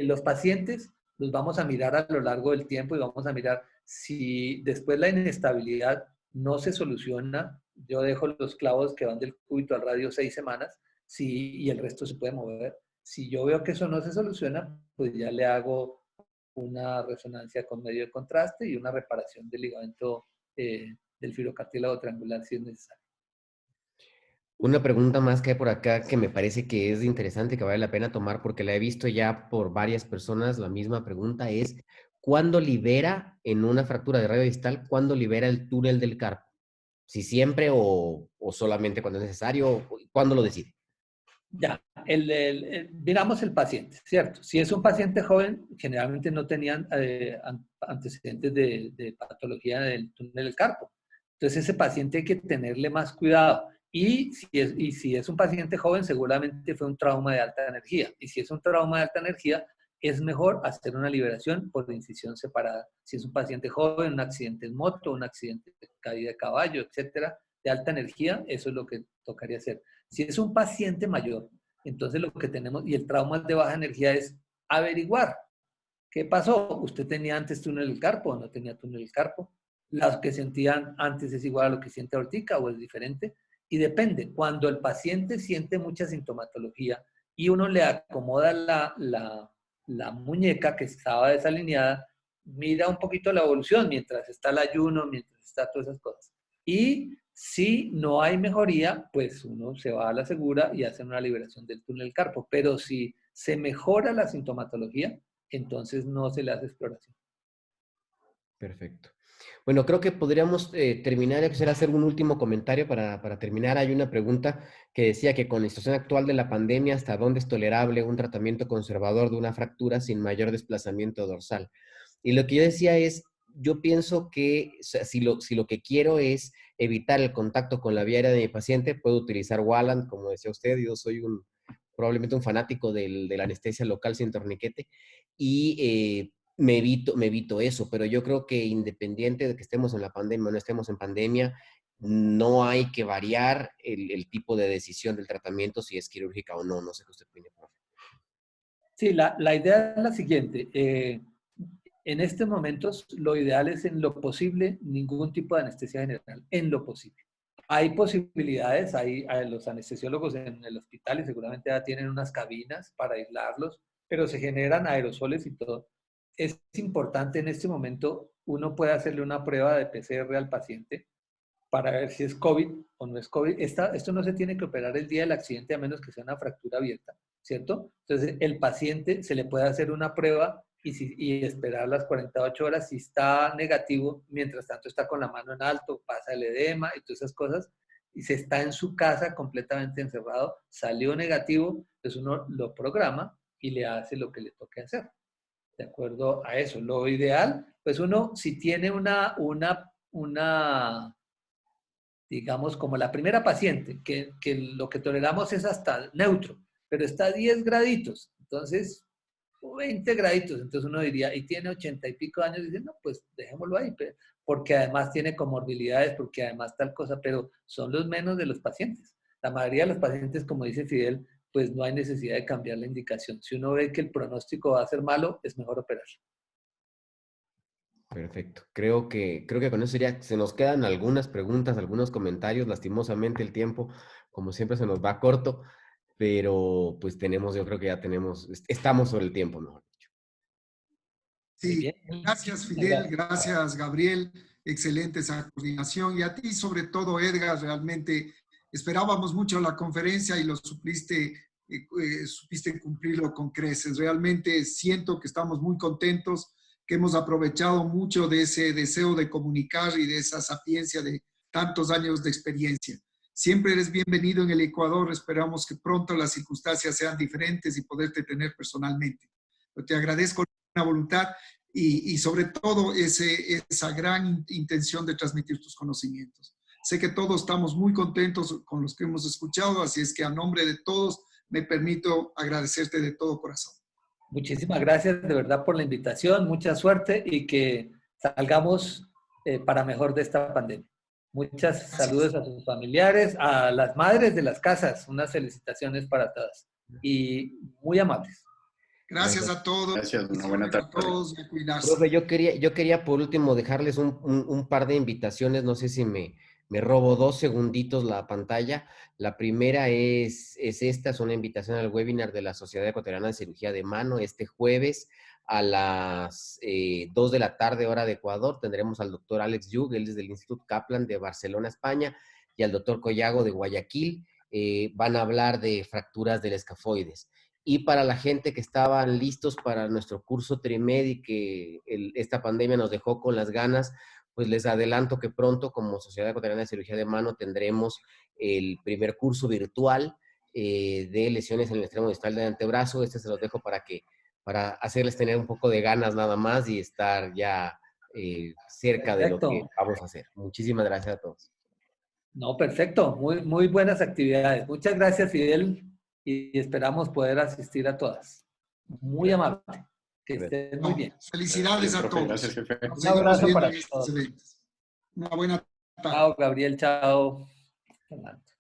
Los pacientes los vamos a mirar a lo largo del tiempo y vamos a mirar si después la inestabilidad no se soluciona. Yo dejo los clavos que van del cúbito al radio 6 semanas y el resto se puede mover. Si yo veo que eso no se soluciona, pues ya le hago una resonancia con medio de contraste y una reparación del ligamento del fibrocartílago triangular si es necesario. Una pregunta más que hay por acá que me parece que es interesante, que vale la pena tomar porque la he visto ya por varias personas. La misma pregunta es, ¿cuándo libera en una fractura de radio distal, cuándo libera el túnel del carpo? Si siempre o solamente cuando es necesario, ¿cuándo lo decide? Ya, miramos el paciente, ¿cierto? Si es un paciente joven, generalmente no tenían antecedentes de patología del túnel del carpo. Entonces, ese paciente hay que tenerle más cuidado. Y si es un paciente joven, seguramente fue un trauma de alta energía. Y si es un trauma de alta energía, es mejor hacer una liberación por incisión separada. Si es un paciente joven, un accidente en moto, un accidente de caída de caballo, etcétera, de alta energía, eso es lo que tocaría hacer. Si es un paciente mayor, entonces lo que tenemos, y el trauma de baja energía es averiguar qué pasó. ¿Usted tenía antes túnel del carpo o no tenía túnel del carpo? Las que sentían antes es igual a lo que siente ahorita o es diferente. Y depende, cuando el paciente siente mucha sintomatología y uno le acomoda la muñeca que estaba desalineada, mira un poquito la evolución mientras está el ayuno, mientras está todas esas cosas. Y si no hay mejoría, pues uno se va a la segura y hace una liberación del túnel del carpo. Pero si se mejora la sintomatología, entonces no se le hace exploración. Perfecto. Bueno, creo que podríamos terminar. Yo quisiera hacer un último comentario para terminar. Hay una pregunta que decía que con la situación actual de la pandemia, ¿hasta dónde es tolerable un tratamiento conservador de una fractura sin mayor desplazamiento dorsal? Y lo que yo decía es, yo pienso que o sea, si lo que quiero es evitar el contacto con la vía aérea de mi paciente, puedo utilizar Walland, como decía usted. Yo soy probablemente un fanático de la anestesia local sin torniquete y me evito eso, pero yo creo que independiente de que estemos en la pandemia o no estemos en pandemia, no hay que variar el tipo de decisión del tratamiento, si es quirúrgica o no. No sé qué usted opina, profe. Sí, la idea es la siguiente. En estos momentos, lo ideal es en lo posible ningún tipo de anestesia general, en lo posible. Hay posibilidades, hay los anestesiólogos en el hospital y seguramente ya tienen unas cabinas para aislarlos, pero se generan aerosoles y todo. Es importante en este momento, uno puede hacerle una prueba de PCR al paciente para ver si es COVID o no es COVID. Esto no se tiene que operar el día del accidente a menos que sea una fractura abierta, ¿cierto? Entonces, el paciente se le puede hacer una prueba y esperar las 48 horas. Si está negativo, mientras tanto está con la mano en alto, pasa el edema y todas esas cosas, y se está en su casa completamente encerrado, salió negativo, entonces uno lo programa y le hace lo que le toque hacer. De acuerdo a eso. Lo ideal, pues uno, si tiene digamos, como la primera paciente, que lo que toleramos es hasta neutro, pero está a 10 graditos. Entonces, 20 graditos. Entonces uno diría, y tiene 80 y pico años, y dice, no, pues dejémoslo ahí, porque además tiene comorbilidades, porque además tal cosa, pero son los menos de los pacientes. La mayoría de los pacientes, como dice Fidel, pues no hay necesidad de cambiar la indicación. Si uno ve que el pronóstico va a ser malo, es mejor operar. Perfecto. Creo que con eso sería, se nos quedan algunas preguntas, algunos comentarios. Lastimosamente el tiempo, como siempre, se nos va corto, pero pues tenemos, yo creo que ya tenemos, estamos sobre el tiempo, mejor dicho. Muy Sí, bien. gracias Fidel, gracias Gabriel, excelente esa coordinación y a ti sobre todo Edgar, realmente esperábamos mucho la conferencia y lo supiste cumplirlo con creces. Realmente siento que estamos muy contentos, que hemos aprovechado mucho de ese deseo de comunicar y de esa sapiencia de tantos años de experiencia. Siempre eres bienvenido en el Ecuador, esperamos que pronto las circunstancias sean diferentes y poderte tener personalmente. Yo te agradezco la voluntad y sobre todo esa gran intención de transmitir tus conocimientos. Sé que todos estamos muy contentos con los que hemos escuchado, así es que a nombre de todos me permito agradecerte de todo corazón. Muchísimas gracias de verdad por la invitación, mucha suerte y que salgamos para mejor de esta pandemia. Muchas saludos a sus familiares, a las madres de las casas, unas felicitaciones para todas y muy amables. Gracias a todos. Gracias, una buena tarde. A todos, a cuidarse. Profe, yo quería por último dejarles un par de invitaciones, no sé si me robo 2 segunditos la pantalla. La primera es esta, es una invitación al webinar de la Sociedad Ecuatoriana de Cirugía de Mano. Este jueves a las 2 de la tarde, hora de Ecuador, tendremos al doctor Alex Yug, él es del Instituto Kaplan de Barcelona, España, y al doctor Collago de Guayaquil. Van a hablar de fracturas del escafoides. Y para la gente que estaban listos para nuestro curso TRIMED y que esta pandemia nos dejó con las ganas, pues les adelanto que pronto, como Sociedad Ecuatoriana de Cirugía de Mano, tendremos el primer curso virtual de lesiones en el extremo distal del antebrazo. Este se los dejo para hacerles tener un poco de ganas nada más y estar ya cerca de lo que vamos a hacer. Muchísimas gracias a todos. No, perfecto. Muy buenas actividades. Muchas gracias, Fidel, y esperamos poder asistir a todas. Muy amable. Que estén muy bien. Felicidades a todos. Gracias, jefe. Un abrazo para todos. Una buena tarde. Chao, Gabriel. Chao. Fernando.